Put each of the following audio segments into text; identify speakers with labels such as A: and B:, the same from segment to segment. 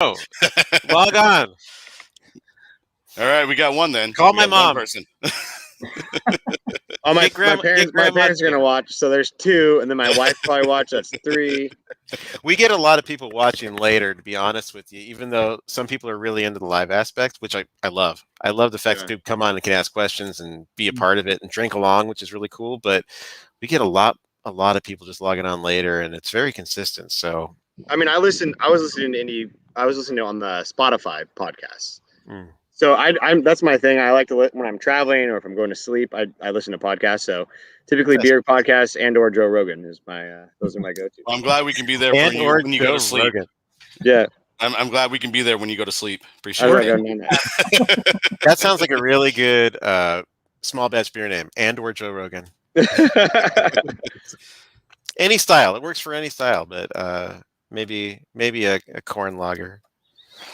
A: Oh, log on.
B: All right, we got one then.
A: Call
B: We
A: my
B: got one
A: mom.
B: person.
C: Oh, my
A: Grandma
C: parents are gonna watch, so there's 2, and then my wife probably watch. That's 3.
A: We get a lot of people watching later, to be honest with you, even though some people are really into the live aspect, which I love. I love the fact that people come on and can ask questions and be a part of it and drink along, which is really cool. But we get a lot of people just logging on later, and it's very consistent. So
C: I mean, I was listening on the Spotify podcast.
A: Mm.
C: So I'm that's my thing. I like to when I'm traveling or if I'm going to sleep, I listen to podcasts. So typically beer podcasts and or Joe Rogan is my those are my go-to.
B: Well, I'm glad we can be there when you go to sleep.
A: Rogan.
C: Yeah.
B: I'm glad we can be there when you go to sleep. Appreciate
A: it. That sounds like a really good small batch beer name. And or Joe Rogan. Any style. It works for any style, but maybe a corn lager.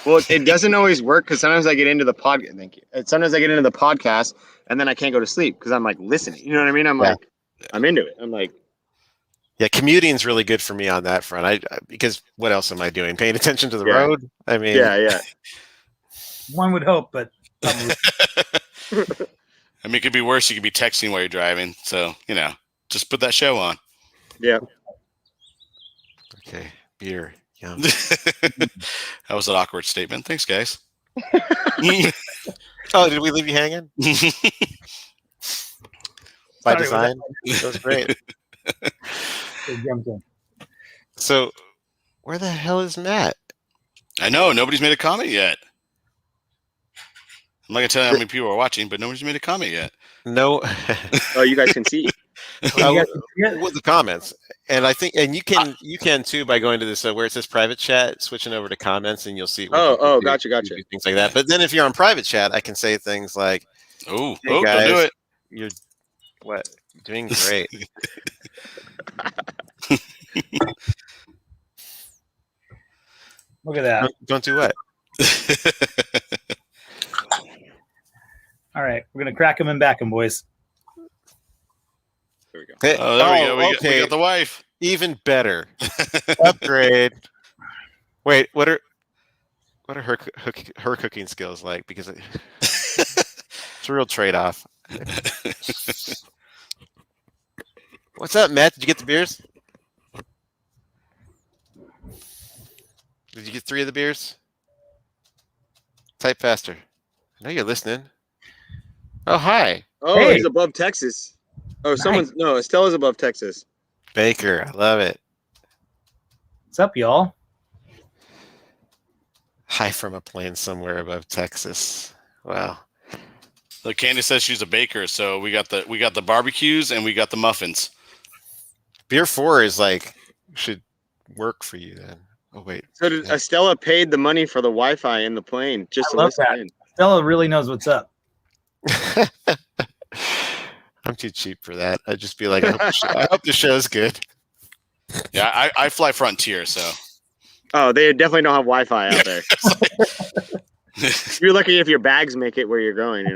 C: Well, it doesn't always work because sometimes I get into the podcast. Thank you. Sometimes I get into the podcast and then I can't go to sleep because I'm like listening. You know what I mean? I'm like, I'm into it. I'm like,
A: yeah, commuting is really good for me on that front. Because what else am I doing? Paying attention to the road? I mean,
C: yeah.
D: One would hope, but
B: I mean, it could be worse. You could be texting while you're driving. So, just put that show on.
C: Yeah.
A: Okay. Beer. Yum.
B: That was an awkward statement. Thanks, guys.
A: Oh, did we leave you hanging? By design? That was great. So, where the hell is Matt?
B: I know. Nobody's made a comment yet. I'm not going to tell you how many people are watching, but nobody's made a comment yet.
A: No.
C: Oh, you guys can see.
A: With the comments, and I think, and you can too by going to this where it says private chat, switching over to comments, and you'll see.
C: Gotcha.
A: Things like that. But then if you're on private chat, I can say things like,
B: "Oh,
A: hey guys,
B: don't do it.
A: You're doing great."
D: Look at that.
A: Don't do what?
D: All right, we're gonna crack them and back them, boys.
C: There we go.
A: Hey,
B: there we go. We got the wife.
A: Even better. Upgrade. Wait, what are her cooking skills like? Because it's a real trade-off. What's up, Matt? Did you get the beers? Did you get 3 of the beers? Type faster. I know you're listening. Oh, hi.
C: Oh, hey. He's above Texas. Oh, Estella's above Texas.
A: Baker, I love it.
D: What's up, y'all?
A: Hi from a plane somewhere above Texas. Wow.
B: Look, Candace says she's a baker, so we got the barbecues and we got the muffins.
A: Beer 4 is should work for you then. Oh wait.
C: So did Estella paid the money for the Wi-Fi in the plane just to listen in.
D: Estella really knows what's up.
A: I'm too cheap for that. I'd just be like, I hope the show's good.
B: Yeah, I fly Frontier, so.
C: Oh, they definitely don't have Wi-Fi out there. You're lucky if your bags make it where you're going,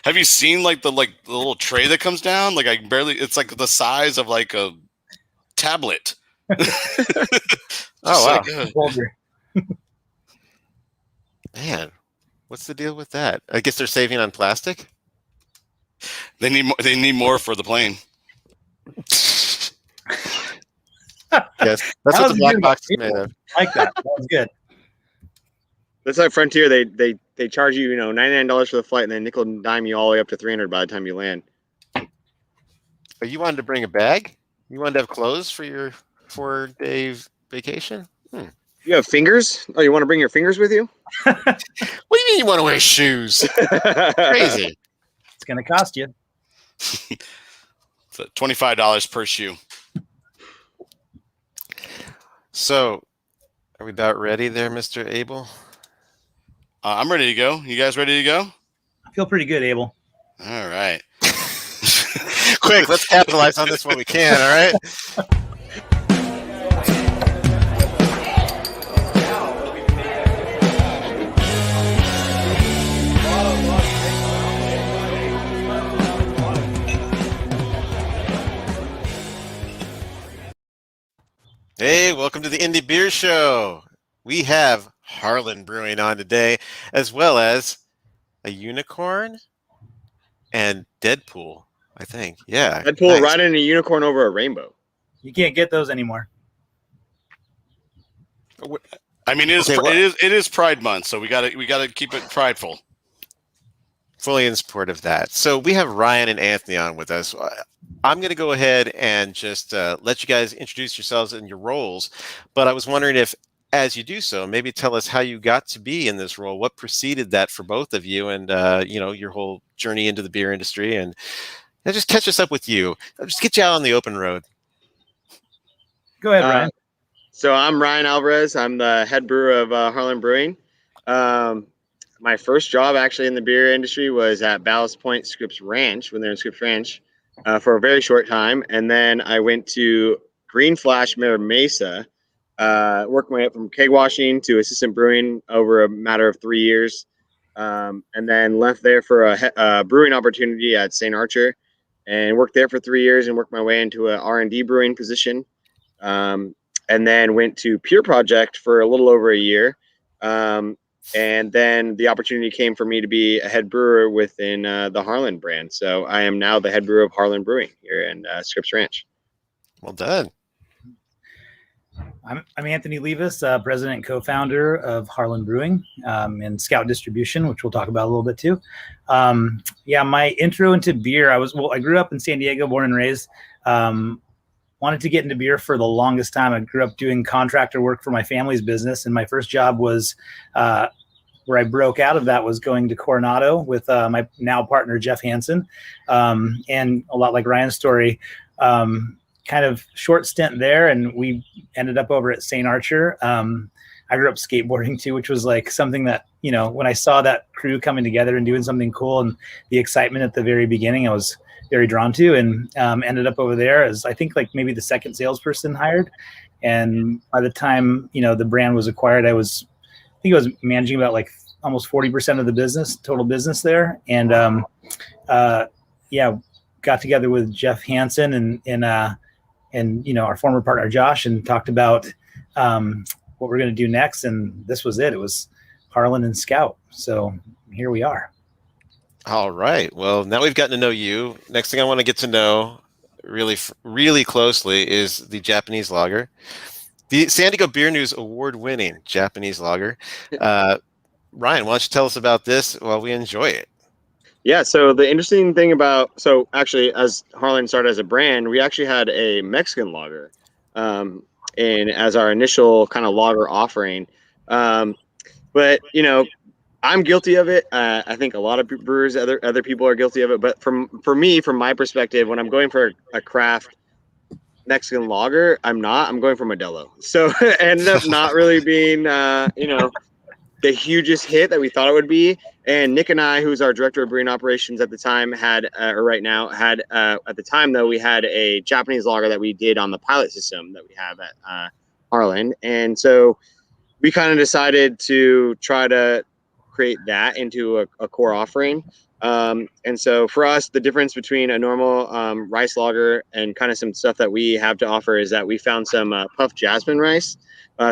B: Have you seen the little tray that comes down? It's like the size of like a tablet.
A: Oh wow. Man, what's the deal with that? I guess they're saving on plastic.
B: They need more for the plane.
A: Yes, that's what the black box is made of.
D: I like that. That was good.
C: That's like Frontier. They charge you, $99 for the flight, and then nickel and dime you all the way up to $300 by the time you land.
A: But you wanted to bring a bag? You wanted to have clothes for your 4-day vacation?
C: You have fingers? Oh, you want to bring your fingers with you?
A: What do you mean you want to wear shoes? Crazy.
D: It's going to cost you.
B: It's $25 per shoe.
A: So, are we about ready there, Mr. Abel?
B: I'm ready to go. You guys ready to go?
D: I feel pretty good, Abel.
B: All right.
A: Quick, let's capitalize on this when we can, all right? Hey, welcome to the Indie Beer Show. we have Harland Brewing on today, as well as a unicorn and Deadpool, I think. Yeah.
C: Deadpool
A: nice.
C: riding a unicorn over a rainbow.
D: You can't get those anymore.
B: I mean, it is Pride Month, so we gotta keep it prideful.
A: Fully in support of that. So we have Ryan and Anthony on with us. I'm going to go ahead and just let you guys introduce yourselves and your roles. But I was wondering if, as you do so, maybe tell us how you got to be in this role, what preceded that for both of you, and your whole journey into the beer industry, and just catch us up with you. Just get you out on the open road.
D: Go ahead, Ryan.
C: So I'm Ryan Alvarez. I'm the head brewer of Harland Brewing. My first job actually in the beer industry was at Ballast Point Scripps Ranch when they're in Scripps Ranch for a very short time. And then I went to Green Flash Mira Mesa, worked my way up from keg washing to assistant brewing over a matter of 3 years. And then left there for a brewing opportunity at St. Archer and worked there for 3 years and worked my way into an R&D brewing position. And then went to Pure Project for a little over a year. And then the opportunity came for me to be a head brewer within the Harland brand. So I am now the head brewer of Harland Brewing here in Scripps Ranch.
A: Well done.
D: I'm Anthony Levis, president and co-founder of Harland Brewing and Scout Distribution, which we'll talk about a little bit too. My intro into beer, I grew up in San Diego, born and raised. Wanted to get into beer for the longest time. I grew up doing contractor work for my family's business, and my first job was where I broke out of that was going to Coronado with my now partner Jeff Hansen, and a lot like Ryan's story, kind of short stint there, and we ended up over at St. Archer. I grew up skateboarding too, which was like something that, when I saw that crew coming together and doing something cool and the excitement at the very beginning, I was very drawn to, and ended up over there as I think like maybe the second salesperson hired. And by the time, the brand was acquired, I was managing about like almost 40% of the total business there. And got together with Jeff Hansen and our former partner Josh and talked about what we're going to do next. And this was it. It was Harland and Scout. So here we are.
A: All right. Well, now we've gotten to know you. Next thing I want to get to know really, really closely is the Japanese lager, the San Diego Beer News award-winning Japanese lager. Ryan, why don't you tell us about this while we enjoy it?
C: Yeah. So the interesting thing actually, as Harland started as a brand, we actually had a Mexican lager, and as our initial kind of lager offering. But I'm guilty of it. I think a lot of brewers, other people are guilty of it. But from my perspective, when I'm going for a craft Mexican lager, I'm going for Modelo. So it ended up not really being, the hugest hit that we thought it would be. And Nick and I, who's our director of brewing operations at the time, at the time though, we had a Japanese lager that we did on the pilot system that we have at Harland. And so we kind of decided to try to create that into a core offering. And so for us, the difference between a normal rice lager and kind of some stuff that we have to offer is that we found some puffed jasmine rice.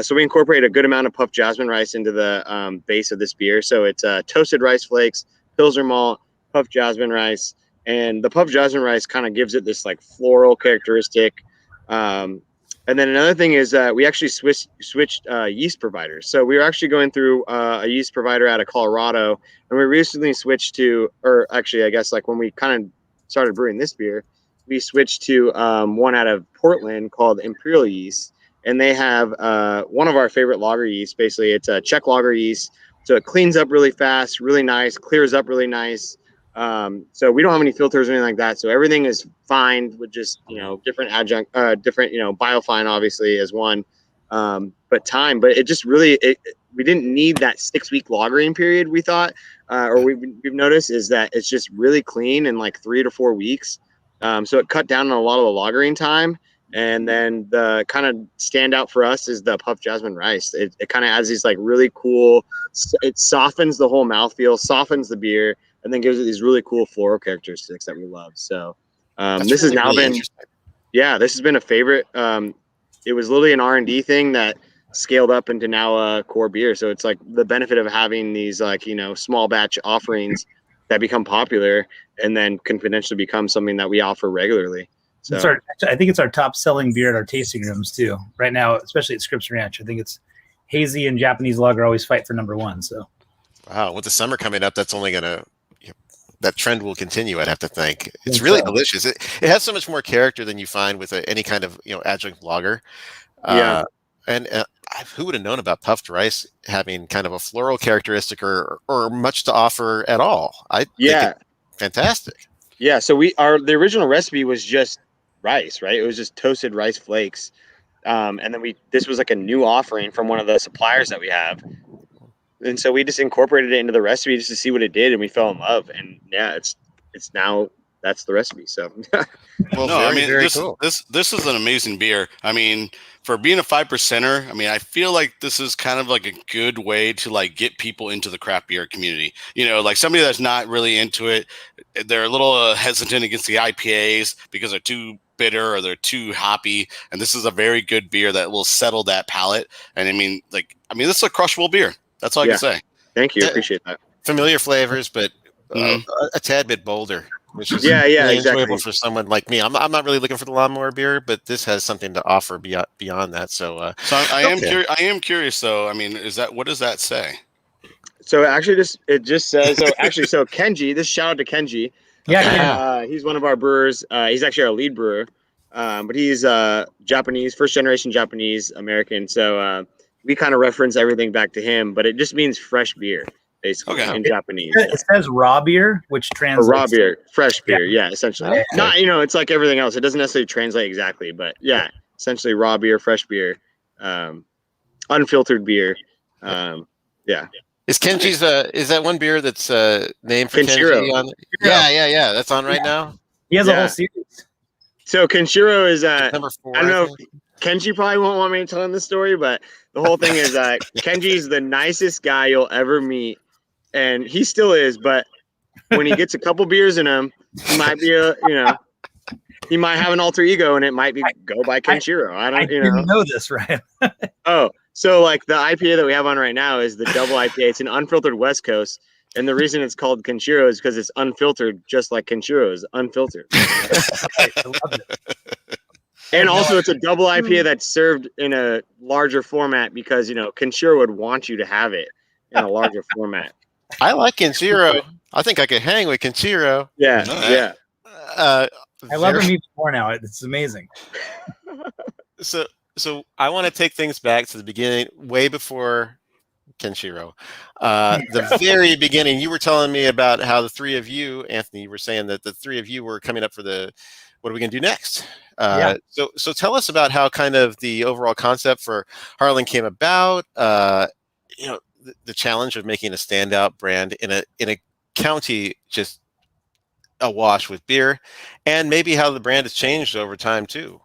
C: So we incorporate a good amount of puffed jasmine rice into the base of this beer. So it's toasted rice flakes, Pilsner malt, puffed jasmine rice. And the puffed jasmine rice kind of gives it this like floral characteristic. And then another thing is we actually switched yeast providers. So we were actually going through a yeast provider out of Colorado, and we recently switched to, or actually, I guess like when we kind of started brewing this beer, we switched to one out of Portland called Imperial yeast. And they have one of our favorite lager yeasts. Basically, it's a Czech lager yeast. So it cleans up really fast, really nice, clears up really nice. So we don't have any filters or anything like that. So everything is fine with just, different adjunct, biofine obviously as one, but it just really, we didn't need that 6-week lagering period. We thought, or we've noticed is that it's just really clean in like 3 to 4 weeks. So it cut down on a lot of the lagering time. And then the kind of standout for us is the puffed jasmine rice. It kind of adds these like really cool, it softens the whole mouthfeel, softens the beer, and then gives it these really cool floral characteristics that we love. So this has been a favorite. It was literally an R&D thing that scaled up into now a core beer. So it's like the benefit of having these like, small batch offerings that become popular and then can potentially become something that we offer regularly. So
D: I think it's our top selling beer at our tasting rooms too right now, especially at Scripps Ranch. I think it's Hazy and Japanese lager always fight for number one. So
A: wow, with the summer coming up, that's only gonna that trend will continue. I'd have to think. It's really delicious. It has so much more character than you find with any kind of adjunct lager. And who would have known about puffed rice having kind of a floral characteristic or much to offer at all? I think it's fantastic.
C: Yeah. So the original recipe was just rice, right? It was just toasted rice flakes. And then this was like a new offering from one of the suppliers that we have. And so we just incorporated it into the recipe just to see what it did. And we fell in love. And yeah, it's now that's the recipe. So,
B: well, no, very cool. This is an amazing beer. I mean, for being a 5%er, I mean, I feel like this is kind of like a good way to like get people into the craft beer community. Like somebody that's not really into it, they're a little hesitant against the IPAs because they're too bitter or they're too hoppy. And this is a very good beer that will settle that palate. And I mean, this is a crushable beer. That's all I can say.
C: Thank you. Appreciate that.
A: Familiar flavors, but a tad bit bolder. Which is
C: really
A: enjoyable for someone like me. I'm not really looking for the lawnmower beer, but this has something to offer beyond that. So
B: I am curious though. I mean, what does that say?
C: So actually, it just says so Kenji. This shout out to Kenji. He's one of our brewers. He's actually our lead brewer, but he's Japanese, first generation Japanese American. So we kind of reference everything back to him, but it just means fresh beer. Basically, in Japanese.
D: It says raw beer, which translates
C: raw beer, fresh beer, essentially. Not, it's like everything else. It doesn't necessarily translate exactly, but essentially raw beer, fresh beer, unfiltered beer.
A: Is Kenji's is that one beer that's named for
C: Kenshiro?
A: Kenji yeah, that's on right now.
D: He has a whole series.
C: So Kenshiro is
A: number 4.
C: I don't know. Kenji probably won't want me to tell him the story, but the whole thing is that Kenji's the nicest guy you'll ever meet. And he still is, but when he gets a couple beers in him, he might be he might have an alter ego, and it might be go by Kenshiro. I
D: didn't know this, right?
C: So like the IPA that we have on right now is the double IPA. It's an unfiltered West Coast, and the reason it's called Kenshiro is because it's unfiltered, just like Kenshiro is unfiltered.
D: I love it.
C: And also, it's a double IPA that's served in a larger format because Kenshiro would want you to have it in a larger format.
A: I like Kenshiro. I think I could hang with Kenshiro.
C: Yeah.
D: I love him even more now. It's amazing.
A: So I want to take things back to the beginning, way before Kenshiro. The very beginning, you were telling me about how the three of you, Anthony, you were saying that the three of you were coming up for what are we going to do next? So tell us about how kind of the overall concept for Harland came about. The challenge of making a standout brand in a county just awash with beer, and maybe how the brand has changed over time too.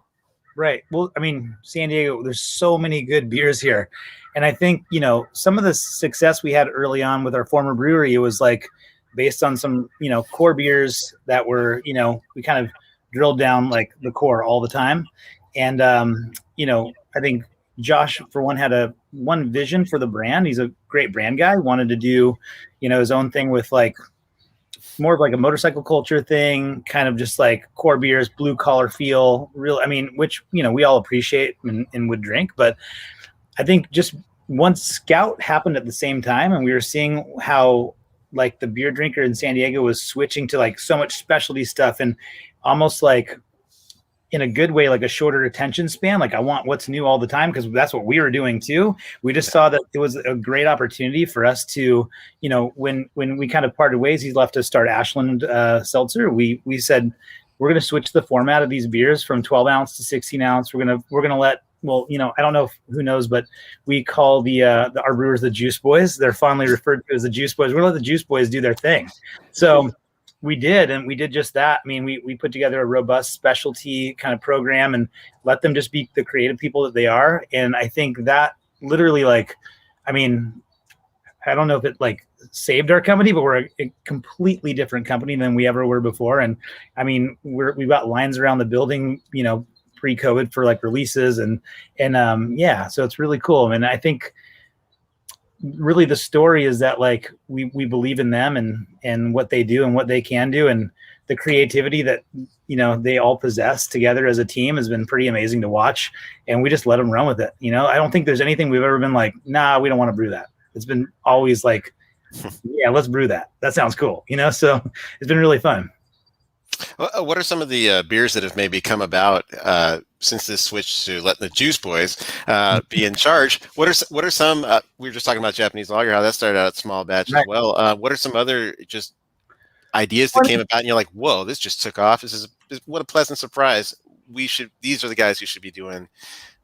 D: Right. Well, I mean, San Diego, there's so many good beers here. And I think, some of the success we had early on with our former brewery, it was like based on some, core beers that were, we kind of drilled down like the core all the time. And, I think Josh, for one, had one vision for the brand. He's a great brand guy, wanted to do, his own thing with like more of like a motorcycle culture thing, kind of just like core beers, blue collar feel, which, we all appreciate and would drink. But I think just once Scout happened at the same time, and we were seeing how like the beer drinker in San Diego was switching to like so much specialty stuff and almost like in a good way, like a shorter attention span. Like I want what's new all the time, because that's what we were doing too. We just saw that it was a great opportunity for us to, when we kind of parted ways, he left to start Ashland Seltzer. We said, we're going to switch the format of these beers from 12 ounce to 16 ounce. We're going to let, I don't know who knows, but we call our brewers the Juice Boys. They're fondly referred to as the Juice Boys. We're going to let the Juice Boys do their thing. So we did just that. I mean, we put together a robust specialty kind of program and let them just be the creative people that they are. And I think that literally, I don't know if it like saved our company, but we're a completely different company than we ever were before. And I mean, we've got lines around the building, pre-COVID for like releases and yeah, so it's really cool. I mean, I think really the story is that like we believe in them and what they do and what they can do, and the creativity that they all possess together as a team has been pretty amazing to watch, and we just let them run with it. I don't think there's anything we've ever been like, nah, we don't want to brew that. It's been always like, yeah, let's brew that. That sounds cool. So it's been really fun.
A: What are some of the beers that have maybe come about since this switch to letting the Juice Boys be in charge? What are some? We were just talking about Japanese lager, how that started out small batch as well. What are some other just ideas that came about, and you're like, whoa, this just took off. What a pleasant surprise. These are the guys who should be doing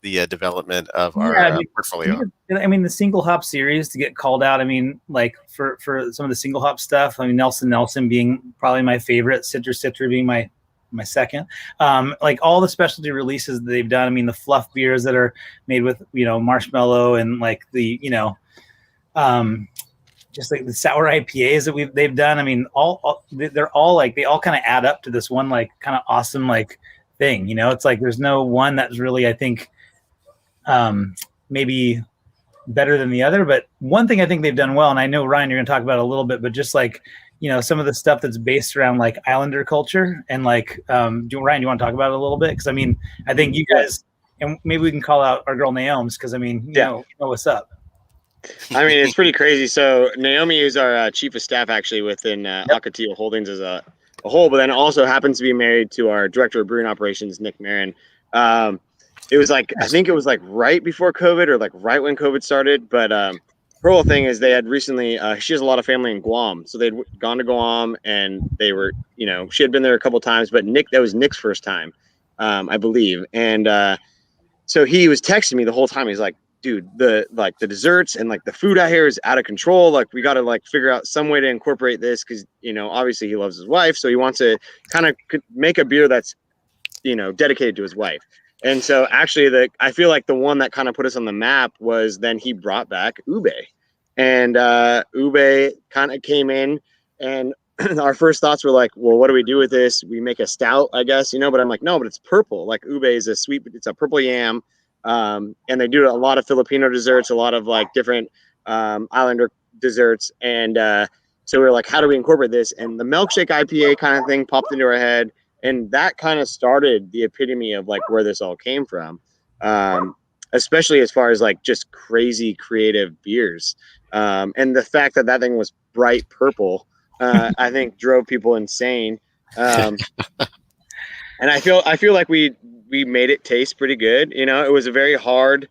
A: the development of our portfolio.
D: I mean, the single hop series to get called out. I mean, like for some of the single hop stuff. I mean, Nelson being probably my favorite, Citra being my second. Like all the specialty releases that they've done. I mean, the fluff beers that are made with Marshmallow and like the just like the sour IPAs that they've done. I mean, they're all like, they all kind of add up to this one like kind of awesome like thing. It's like there's no one that's really, I think, maybe better than the other. But one thing I think they've done well, and I know Ryan, you're going to talk about it a little bit, but just like some of the stuff that's based around like Islander culture and like Ryan, do you want to talk about it a little bit? Because I mean, I think you guys, and maybe we can call out our girl Naomi's, because I mean, you know what's up.
C: I mean, it's pretty crazy. So Naomi is our chief of staff actually within Ocotillo Holdings as a whole, but then also happens to be married to our director of brewing operations, Nick Marin. It was like, I think it was like right before COVID or like right when COVID started. But her whole thing is they had recently, she has a lot of family in Guam. So they'd gone to Guam and they were, she had been there a couple of times, but that was Nick's first time, I believe. And so he was texting me the whole time. He's like, dude, the desserts and like the food out here is out of control. Like we got to like figure out some way to incorporate this. Cause obviously he loves his wife. So he wants to kind of make a beer that's, dedicated to his wife. And so actually I feel like the one that kind of put us on the map was then he brought back Ube, and Ube kind of came in, and our first thoughts were like, well, what do we do with this? We make a stout, I guess, but I'm like, no, but it's purple. Like Ube is it's a purple yam. And they do a lot of Filipino desserts, a lot of like different Islander desserts. And so we were like, how do we incorporate this? And the milkshake IPA kind of thing popped into our head. And that kind of started the epitome of like where this all came from, especially as far as like just crazy creative beers. And the fact that thing was bright purple, I think drove people insane. And I feel like we made it taste pretty good. It was a very hard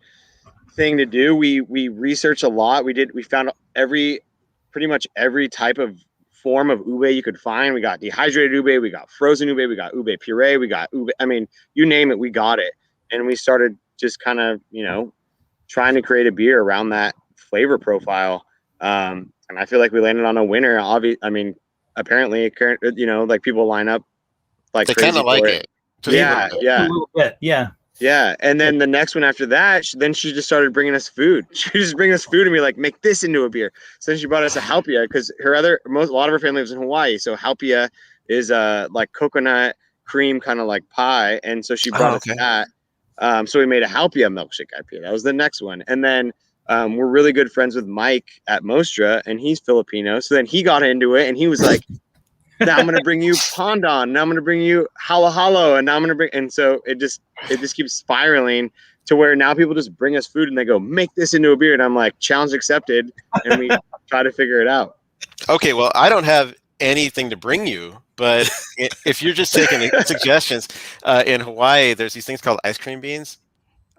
C: thing to do. We researched a lot. We found pretty much every type of form of ube you could find. We got dehydrated ube, we got frozen ube, we got ube puree, we got ube. I mean, you name it, we got it. And we started just kind of, trying to create a beer around that flavor profile. And I feel like we landed on a winner. I mean, apparently, like people line up like
A: they kind of like it.
C: Yeah.
D: A little bit. Yeah.
C: Yeah. And then the next one after that, then she just started bringing us food. She just bring us food and be like, make this into a beer. So then she brought us a halpia because a lot of her family lives in Hawaii. So halpia is like coconut cream kind of like pie. And so she brought us that. So we made a halpia milkshake IPA. That was the next one. And then we're really good friends with Mike at Mostra, and he's Filipino. So then he got into it and he was like, now I'm going to bring you Pondon. Now I'm going to bring you Halo Halo. And now I'm going to bring, and so it just keeps spiraling to where now people just bring us food and they go, make this into a beer. And I'm like, challenge accepted. And we try to figure it out.
A: Okay. Well, I don't have anything to bring you, but if you're just taking suggestions, in Hawaii, there's these things called ice cream beans.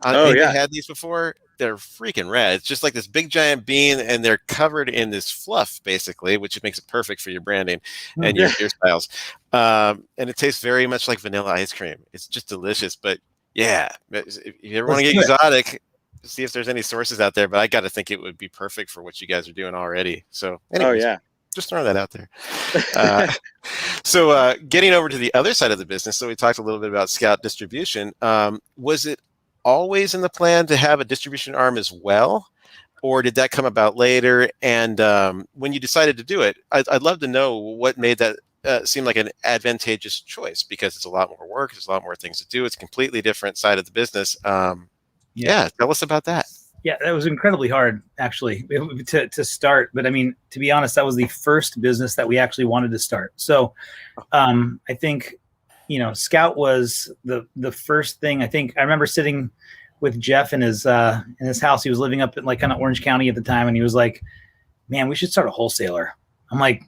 A: You had these before? They're freaking rad. It's just like this big giant bean, and they're covered in this fluff, basically, which makes it perfect for your branding and your beer styles. And it tastes very much like vanilla ice cream. It's just delicious. But yeah, if you ever want to get exotic, see if there's any sources out there. But I got to think it would be perfect for what you guys are doing already. So, anyways, just throwing that out there. So getting over to the other side of the business. So we talked a little bit about Scout distribution. Was it always in the plan to have a distribution arm as well, or did that come about later? And when you decided to do it, I'd love to know what made that seem like an advantageous choice because it's a lot more work. There's a lot more things to do. It's a completely different side of the business. Yeah, tell us about that.
D: Yeah, that was incredibly hard, actually, to start. But I mean, to be honest, that was the first business that we actually wanted to start. So I think, Scout was the first thing. I think I remember sitting with Jeff in his house. He was living up in like kind of Orange County at the time. And he was like, man, we should start a wholesaler. I'm like,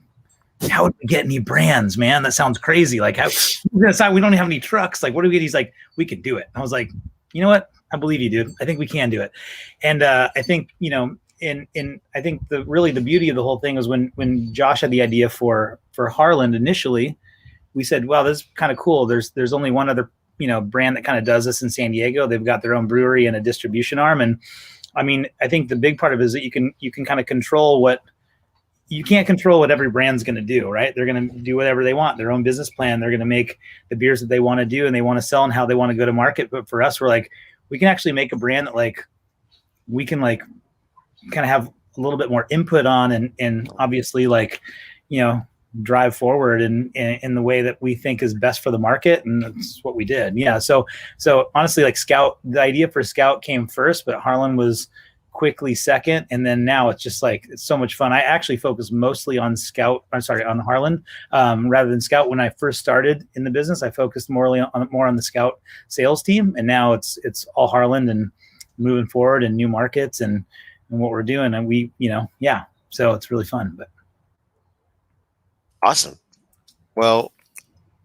D: how would we get any brands, man? That sounds crazy. Like, we don't have any trucks. Like, what do we get? He's like, we could do it. I was like, you know what? I believe you, dude. I think we can do it. And I think, I think the beauty of the whole thing was when Josh had the idea for Harland initially, we said, well, this is kind of cool. There's only one other, brand that kind of does this in San Diego. They've got their own brewery and a distribution arm. And I mean, I think the big part of it is that you can kind of control you can't control what every brand's going to do, right? They're going to do whatever they want, their own business plan. They're going to make the beers that they want to do and they want to sell and how they want to go to market. But for us, we're like, we can actually make a brand that like we can like kind of have a little bit more input on and obviously like, drive forward in the way that we think is best for the market. And that's what we did. Yeah. So honestly, like Scout, the idea for Scout came first, but Harland was quickly second. And then now it's just like, it's so much fun. I actually focus mostly on on Harland rather than Scout. When I first started in the business, I focused more on the Scout sales team. And now it's all Harland and moving forward and new markets and what we're doing. And we, so it's really fun, but.
A: Awesome. Well,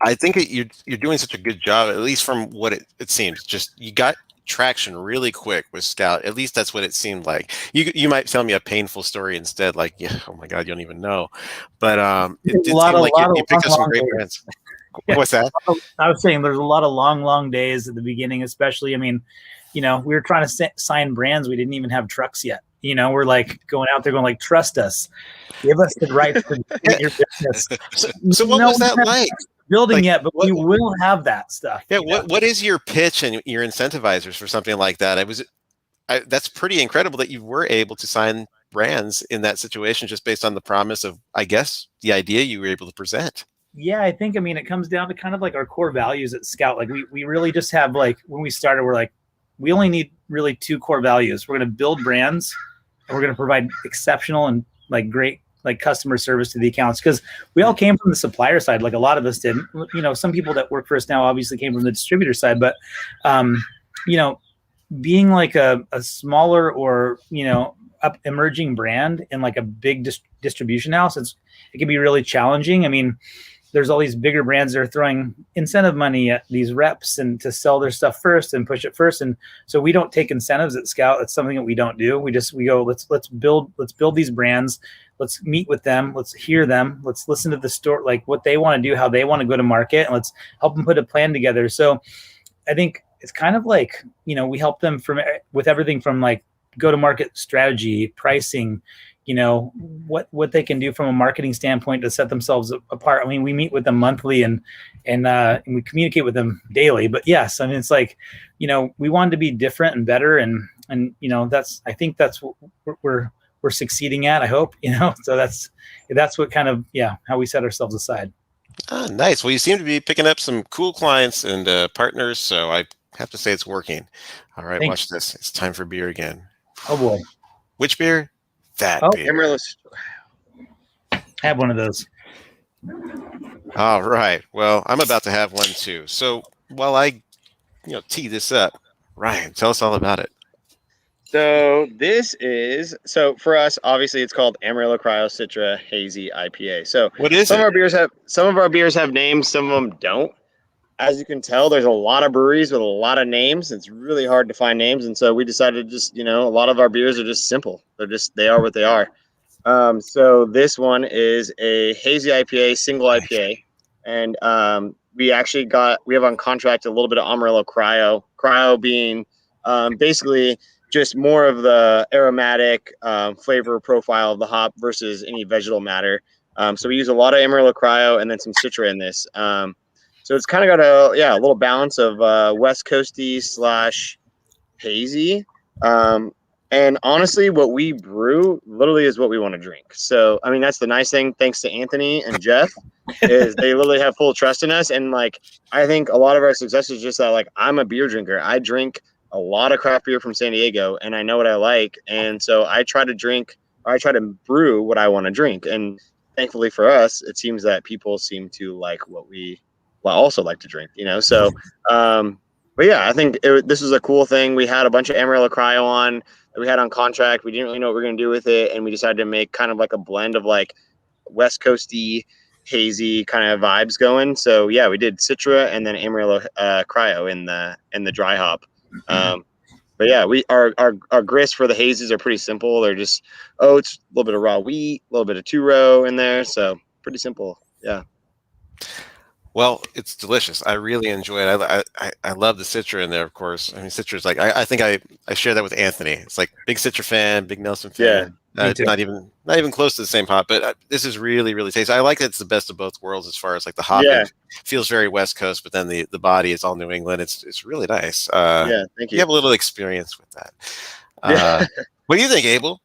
A: I think you're doing such a good job, at least from what it seems. Just you got traction really quick with Stout. At least that's what it seemed like. You might tell me a painful story instead, like, yeah, oh my God, you don't even know. But it did seem like you picked up some great brands.
D: Yeah.
A: What's that?
D: I was saying there's a lot of long days at the beginning, especially. I mean, we were trying to sign brands. We didn't even have trucks yet. We're like going out there going like, trust us, give us the right to get your business.
A: So what was that like?
D: Building like, yet, but we will have that stuff.
A: Yeah. What is your pitch and your incentivizers for something like that? That's pretty incredible that you were able to sign brands in that situation just based on the promise of, I guess, the idea you were able to present.
D: Yeah, I think, it comes down to kind of like our core values at Scout. Like we really just have like, when we started, we're like, we only need really two core values. We're going to build brands and we're going to provide exceptional and like great like customer service to the accounts, because we all came from the supplier side. Like a lot of us didn't. Some people that work for us now obviously came from the distributor side, but being like a smaller or up emerging brand in like a big distribution house, it can be really challenging. I mean, there's all these bigger brands that are throwing incentive money at these reps and to sell their stuff first and push it first. And so we don't take incentives at Scout. That's something that we don't do. We go, let's build these brands. Let's meet with them. Let's hear them. Let's listen to the store, like what they want to do, how they want to go to market, and let's help them put a plan together. So I think it's kind of like, we help them with everything from like go-to-market strategy, pricing, what they can do from a marketing standpoint to set themselves apart. I mean, we meet with them monthly and we communicate with them daily. But yes, I mean, it's like, we wanted to be different and better, and I think that's what we're succeeding at, I hope. So that's what kind of how we set ourselves aside.
A: Ah, nice. Well, you seem to be picking up some cool clients and partners, so I have to say it's working. All right, Thanks. Watch this. It's time for beer again.
D: Oh boy.
A: Which beer? That beer.
C: Amarillo.
D: Have one of those.
A: All right. Well, I'm about to have one too. So while I, tee this up, Ryan, tell us all about it.
C: So for us, obviously it's called Amarillo Cryo Citra Hazy IPA. So
A: what is
C: some of our beers have names, some of them don't. As you can tell, there's a lot of breweries with a lot of names. It's really hard to find names. And so we decided to just, a lot of our beers are just simple. They are what they are. So this one is a hazy IPA, single IPA. And we have on contract a little bit of Amarillo Cryo being basically just more of the aromatic flavor profile of the hop versus any vegetal matter. So we use a lot of Amarillo Cryo and then some Citra in this. So it's kind of got a little balance of West Coasty / hazy. And honestly, what we brew literally is what we want to drink. So, I mean, that's the nice thing, thanks to Anthony and Jeff, is they literally have full trust in us. And like, I think a lot of our success is just that, like, I'm a beer drinker. I drink a lot of craft beer from San Diego, and I know what I like. And so I try to brew what I want to drink. And thankfully for us, it seems that people seem to like what we also like to drink, you know? So, but yeah, I think this was a cool thing. We had a bunch of Amarillo Cryo on that we had on contract. We didn't really know what we were going to do with it. And we decided to make kind of like a blend of like West Coasty, hazy kind of vibes going. So yeah, we did Citra and then Amarillo Cryo in the dry hop. But yeah, our grist for the hazes are pretty simple. They're just oats, a little bit of raw wheat, a little bit of 2-row in there. So pretty simple. Yeah.
A: Well, it's delicious. I really enjoy it. I love the Citra in there, of course. I mean, Citra is like, I think I share that with Anthony. It's like big Citra fan, big Nelson fan.
D: Yeah,
A: not even close to the same hop, but this is really, really tasty. I like that it's the best of both worlds as far as like the hop feels very West Coast, but then the body is all New England. It's really nice.
C: Yeah, thank you.
A: You have a little experience with that. What do you think, Abel?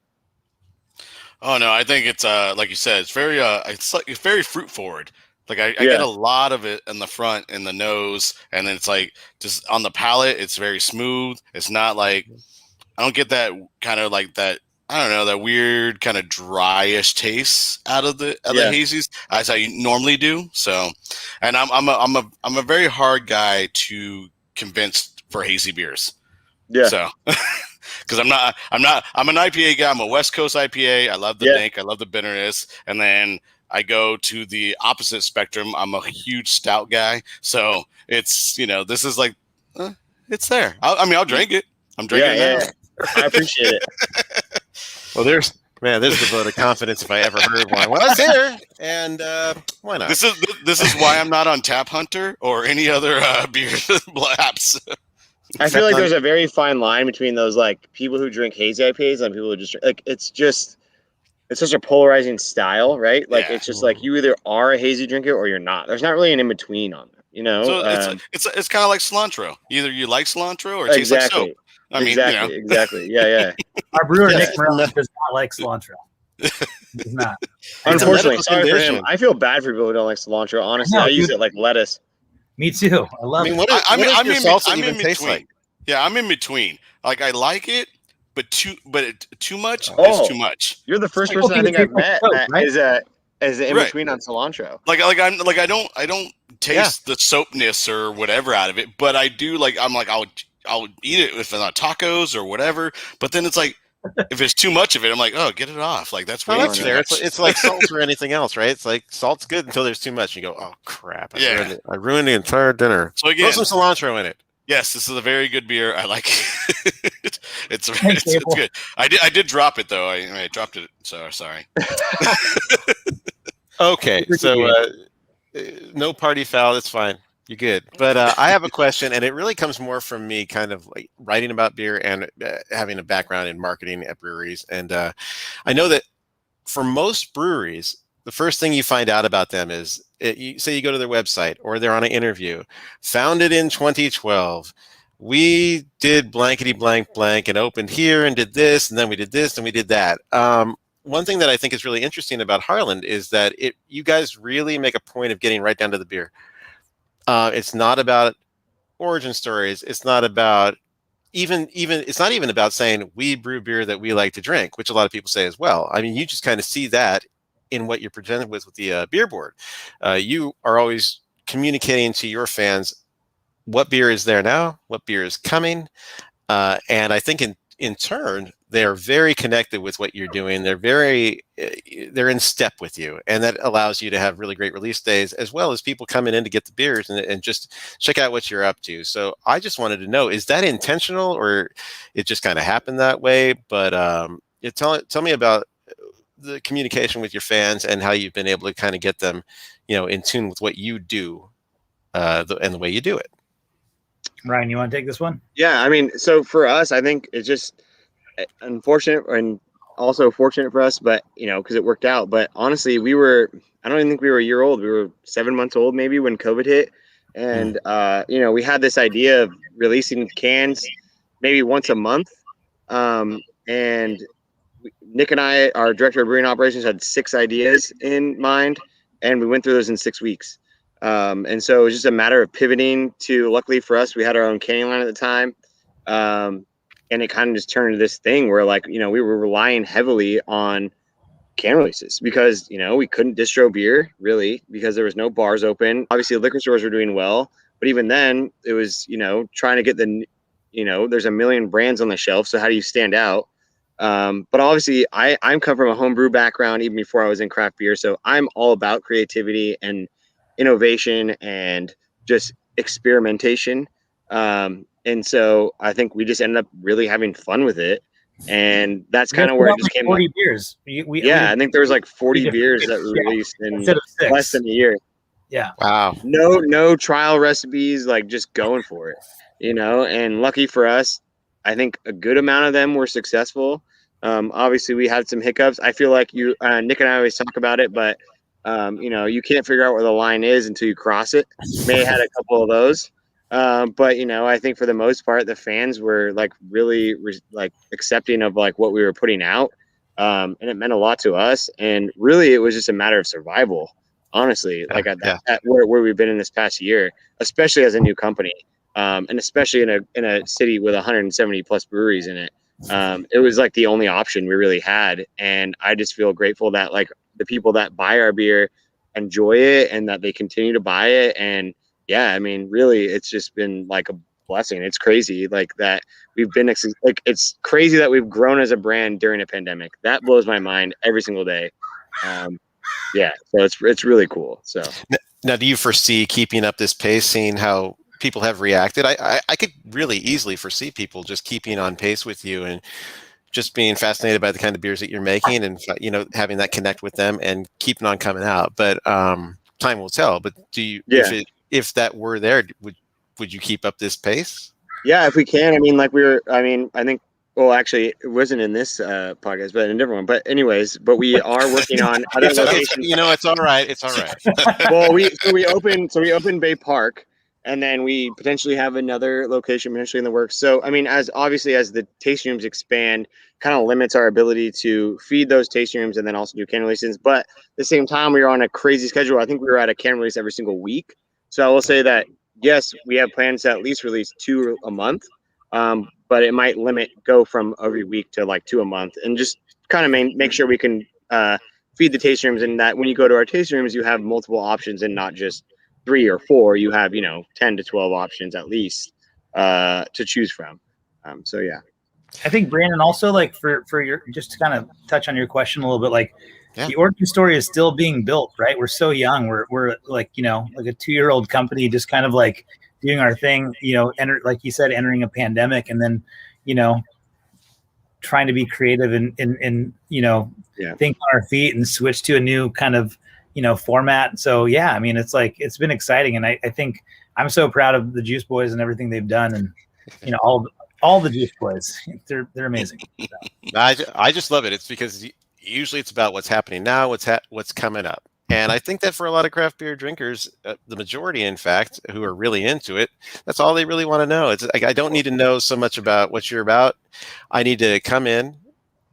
B: Oh no, I think it's like you said, it's very fruit forward. Like I get a lot of it in the front, in the nose, and then it's like just on the palate, it's very smooth. It's not like, I don't get that kind of like that, I don't know, that weird kind of dryish taste out of the hazies as I normally do. So, and I'm a very hard guy to convince for hazy beers.
C: Yeah.
B: So, because I'm an IPA guy. I'm a West Coast IPA. I love the dank. I love the bitterness. And then I go to the opposite spectrum. I'm a huge stout guy. So it's, this is like, it's there. I'll drink it. I'm drinking it now.
C: I appreciate it.
A: Well, there's the vote of confidence if I ever heard one. Well, it's here, and why not?
B: This is why I'm not on Tap Hunter or any other beer apps.
C: I feel like there's a very fine line between those like people who drink hazy IPAs and people who just like it's such a polarizing style, right? Like it's just like you either are a hazy drinker or you're not. There's not really an in between on them, you know.
B: So it's kind of like cilantro. Either you like cilantro or it tastes like soap.
C: Exactly. Yeah.
D: Our brewer Nick Merrill does not like cilantro. He's not.
C: Unfortunately, sorry for him. I feel bad for people who don't like cilantro. Honestly, I use it like lettuce.
D: Me too. I love it.
B: I'm
A: in between.
B: Yeah, I'm in between. Like I like it, but too much is too much.
C: You're the first person I think I've met that is in between on cilantro.
B: I don't taste the soapness or whatever out of it, but I do I'll eat it with tacos or whatever. But then it's like, if it's too much of it, I'm like, oh, get it off. Like that's way too much.
A: It's like salt or anything else, right? It's like salt's good until there's too much. You go, oh crap! I ruined the entire dinner.
B: So again,
A: throw some cilantro in it.
B: Yes, this is a very good beer. I like it. It's good. I did drop it though. I dropped it. So sorry.
A: Okay, so no party foul. That's fine. You're good. But I have a question, and it really comes more from me kind of like writing about beer and having a background in marketing at breweries. And I know that for most breweries, the first thing you find out about them is, say you go to their website or they're on an interview, founded in 2012. We did blankety blank blank and opened here and did this, and then we did this and we did that. One thing that I think is really interesting about Harland is that you guys really make a point of getting right down to the beer. It's not about origin stories. It's not about it's not even about saying we brew beer that we like to drink, which a lot of people say as well. I mean, you just kind of see that in what you're presented with the beer board. You are always communicating to your fans what beer is there now, what beer is coming, and I think in turn they're very connected with what you're doing. They're in step with you, and that allows you to have really great release days, as well as people coming in to get the beers and just check out what you're up to. So I just wanted to know, is that intentional or it just kind of happened that way? But tell me about the communication with your fans and how you've been able to kind of get them, in tune with what you do and the way you do it.
D: Ryan, you want to take this one?
C: Yeah, I mean, so for us, I think it's just unfortunate and also fortunate for us, but because it worked out. But honestly, I don't even think we were a year old. We were 7 months old maybe when COVID hit, and we had this idea of releasing cans maybe once a month, and and Nick and I, our director of brewing operations, had 6 ideas in mind, and we went through those in 6 weeks. And so it was just a matter of pivoting to, luckily for us, we had our own canning line at the time. And it kind of just turned into this thing where, like, you know, we were relying heavily on can releases because, you know, we couldn't distro beer really because there was no bars open. Obviously, liquor stores were doing well, but even then it was, you know, trying to get there's a million brands on the shelf. So how do you stand out? But obviously I'm come from a homebrew background even before I was in craft beer. So I'm all about creativity and innovation and just experimentation. And so I think we just ended up really having fun with it. And that's kind of where it just came.
D: 40 beers.
C: I think there was like 40 beers that were released in less than a year.
D: Yeah.
A: Wow.
C: No trial recipes, like just going for it, you know, and lucky for us, I think a good amount of them were successful. Obviously we had some hiccups. I feel like Nick and I always talk about it, but you know, you can't figure out where the line is until you cross it. May have had a couple of those. But you know, I think for the most part, the fans were like really like accepting of like what we were putting out. And it meant a lot to us. And really it was just a matter of survival. Honestly, like at where we've been in this past year, especially as a new company, and especially in a city with 170 plus breweries in it, it was like the only option we really had. And I just feel grateful that like the people that buy our beer enjoy it and that they continue to buy it. And yeah, I mean, really, it's just been like a blessing. It's crazy, like that we've been like it's crazy that we've grown as a brand during a pandemic. That blows my mind every single day. Yeah, so it's really cool. So
A: now, do you foresee keeping up this pace, seeing how people have reacted? I could really easily foresee people just keeping on pace with you and just being fascinated by the kind of beers that you're making, and you know, having that connect with them and keeping on coming out. But time will tell. But do you?
C: Yeah.
A: If that were there, would you keep up this pace?
C: Yeah, if we can. I mean, I think. Well, actually, it wasn't in this podcast, but in a different one. But anyways, we are working on other locations.
A: You know, it's all right. It's all right.
C: Well, we opened Bay Park, and then we potentially have another location potentially in the works. So, I mean, as the tasting rooms expand, kind of limits our ability to feed those tasting rooms and then also do can releases. But at the same time, we were on a crazy schedule. I think we were at a can release every single week. So I will say that yes, we have plans to at least release 2 a month. But it might go from every week to like 2 a month, and just kind of make sure we can feed the tasting rooms, and that when you go to our tasting rooms, you have multiple options and not just 3 or 4. You have, you know, 10 to 12 options at least to choose from. So yeah,
D: I think Brandon also, like for your, just to kind of touch on your question a little bit, like the origin story is still being built, right? We're so young. We're like, you know, like a 2-year-old company, just kind of like doing our thing, you know, like you said, entering a pandemic, and then, you know, trying to be creative and you know, think on our feet and switch to a new kind of, you know, format. So yeah, I mean, it's like, it's been exciting. And I think I'm so proud of the Juice Boys and everything they've done. And, you know, all the Juice Boys, they're amazing. So.
A: I just love it. It's because usually it's about what's happening now, what's coming up. And I think that for a lot of craft beer drinkers, the majority, in fact, who are really into it, that's all they really want to know. It's like, I don't need to know so much about what you're about. I need to come in,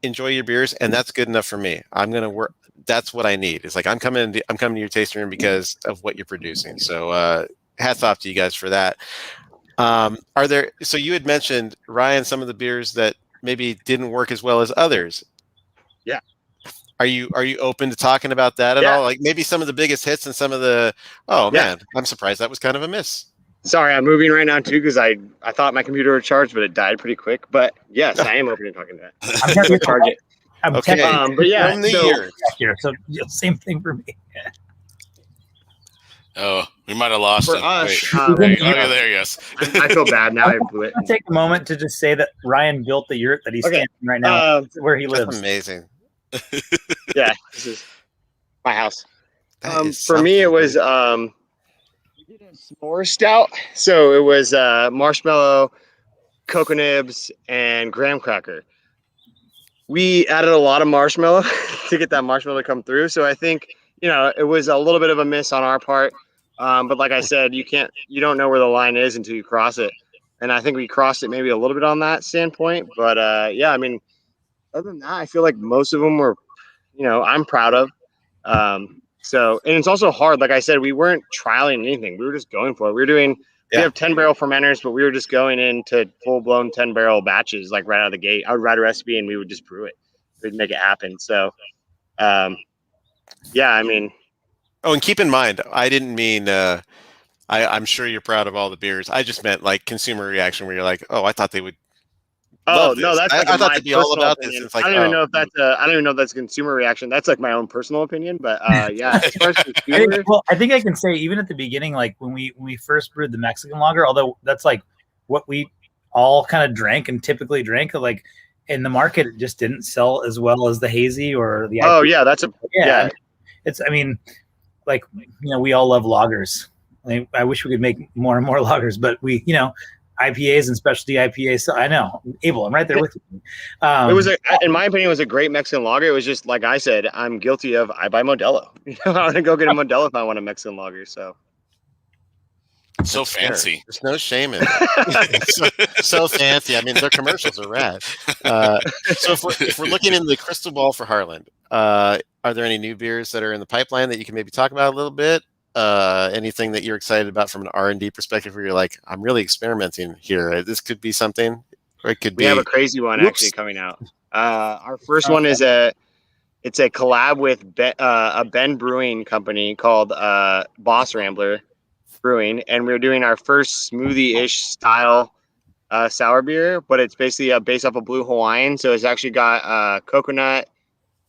A: enjoy your beers, and that's good enough for me. I'm going to work. That's what I need. It's like, I'm coming to your tasting room because of what you're producing. So hats off to you guys for that. So you had mentioned, Ryan, some of the beers that maybe didn't work as well as others.
C: Yeah.
A: Are you open to talking about that at all? Like maybe some of the biggest hits and some of the, man, I'm surprised that was kind of a miss.
C: Sorry, I'm moving right now too because I thought my computer would charge, but it died pretty quick. But yes, I am open to talking to that.
D: I'm going to charge it.
A: Okay.
C: But yeah,
A: from the year.
D: So same thing for me.
B: Oh, we might have lost
C: for
B: him.
C: us.
B: There, yes.
C: I feel bad now. I blew it.
D: I'll take a moment to just say that Ryan built the yurt that he's standing in right now, where he lives.
A: That's amazing.
C: Yeah, this is my house. For me, it was we did a s'more stout. So it was marshmallow, cocoa nibs, and graham cracker. We added a lot of marshmallow to get that marshmallow to come through. So I think, you know, it was a little bit of a miss on our part. But like I said, you don't know where the line is until you cross it. And I think we crossed it maybe a little bit on that standpoint. But yeah, I mean, other than that, I feel like most of them were, I'm proud of. So, and it's also hard. Like I said, we weren't trialing anything. We were just going for it. We have 10 barrel fermenters, but we were just going into full blown 10 barrel batches, like right out of the gate. I would write a recipe and we would just brew it. We'd make it happen. So, yeah, I mean.
A: Oh, and keep in mind, I didn't mean, I'm sure you're proud of all the beers. I just meant like consumer reaction where you're like, oh, I thought they would.
C: Oh no, that's like
A: I thought they'd be all about
C: opinion.
A: this. It's like,
C: I don't even know if that's I don't even know if that's a consumer reaction. That's like my own personal opinion, but yeah. As far as consumer,
D: I think I can say even at the beginning, like when we first brewed the Mexican lager, although that's like what we all kind of drank and typically drank, like in the market, it just didn't sell as well as the hazy or the.
C: Oh yeah, that's yeah.
D: It's like we all love lagers. I wish we could make more and more lagers, but IPAs and specialty IPAs. So I know, Abel, I'm right there with you.
C: It was in my opinion, it was a great Mexican lager. It was just like I said, I'm guilty of. I buy Modelo. I want to go get a Modelo if I want a Mexican lager. So
B: fancy.
A: There's no shame in it. so fancy. I mean, their commercials are rad. So if we're looking in the crystal ball for Harland, are there any new beers that are in the pipeline that you can maybe talk about a little bit? Anything that you're excited about from an R&D perspective where you're like, I'm really experimenting here. This could be something, or it could be.
C: We have a crazy one actually coming out. Our first one is it's a collab with a Ben Brewing company called Boss Rambler Brewing, and we're doing our first smoothie-ish style sour beer, but it's basically based off of Blue Hawaiian. So it's actually got coconut,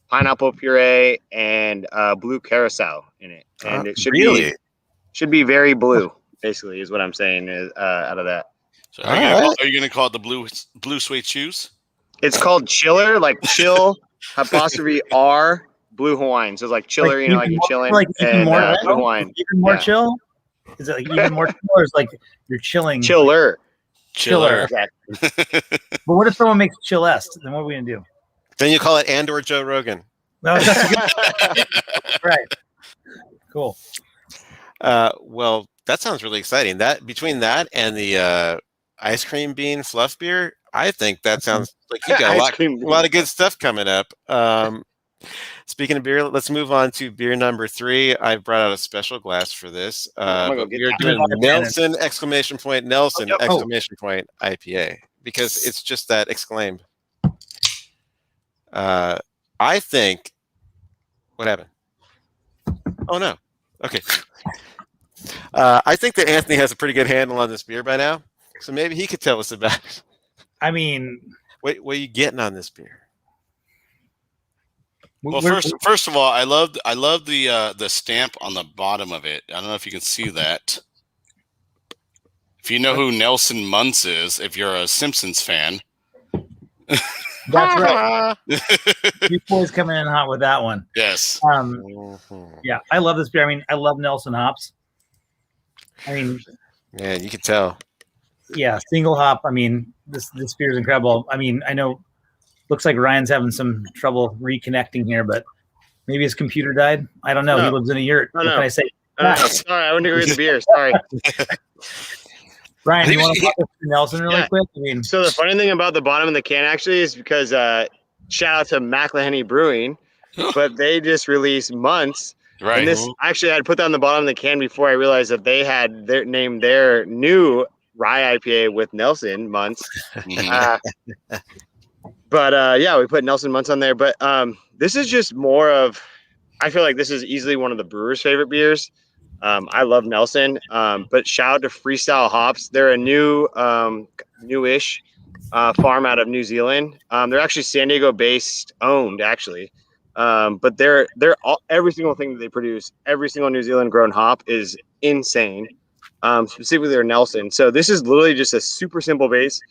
C: pineapple puree, and blue carousel in it, and it should be very blue. Basically, is what I'm saying is out of that.
B: So are you gonna call it the blue suede shoes?
C: It's called Chiller, like chill apostrophe R Blue Hawaiian. So it's like chiller, like, like you're chilling,
D: like
C: and
D: more
C: Blue Hawaiian.
D: Even more chill. Is it like even more chill, or is like you're chilling?
C: Chiller.
D: Exactly. But what if someone makes chillest? Then what are we gonna do?
A: Then you call it and/or Joe Rogan.
D: No, that's good. Right. Cool.
A: Well, that sounds really exciting. That between that and the ice cream bean fluff beer, I think that sounds like you got a lot of good stuff coming up. Speaking of beer, let's move on to beer number 3. I brought out a special glass for this. We're doing Nelson ! Nelson ! IPA because it's just that exclaimed. I think. What happened? Oh no. Okay. I think that Anthony has a pretty good handle on this beer by now, so maybe he could tell us about it.
D: I mean,
A: what are you getting on this beer?
B: Well, first of all, I love the stamp on the bottom of it. I don't know if you can see that. If you know who Nelson Muntz is, if you're a Simpsons fan.
D: That's right. You boys coming in hot with that one.
B: Yes.
D: Yeah, I love this beer. I mean, I love Nelson hops. I mean,
A: yeah, you can tell.
D: Yeah, single hop. I mean, this beer is incredible. I mean, I know. Looks like Ryan's having some trouble reconnecting here, but maybe his computer died. I don't know. No. He lives in a yurt. What can I say?
C: Sorry, I went to go get the beer. Sorry.
D: Ryan, you want to talk to Nelson really quick? I mean,
C: so the funny thing about the bottom of the can actually is because shout out to McIlhenny Brewing, but they just released Muntz.
B: Right.
C: And this actually I had put that on the bottom of the can before I realized that they had named their new rye IPA with Nelson Muntz. But yeah, we put Nelson Muntz on there. But this is just more of, I feel like this is easily one of the brewers' favorite beers. I love Nelson, but shout out to Freestyle Hops. They're a newish farm out of New Zealand. They're actually San Diego based owned actually. But they're every single thing that they produce, every single New Zealand grown hop is insane. Specifically their Nelson. So this is literally just a super simple base,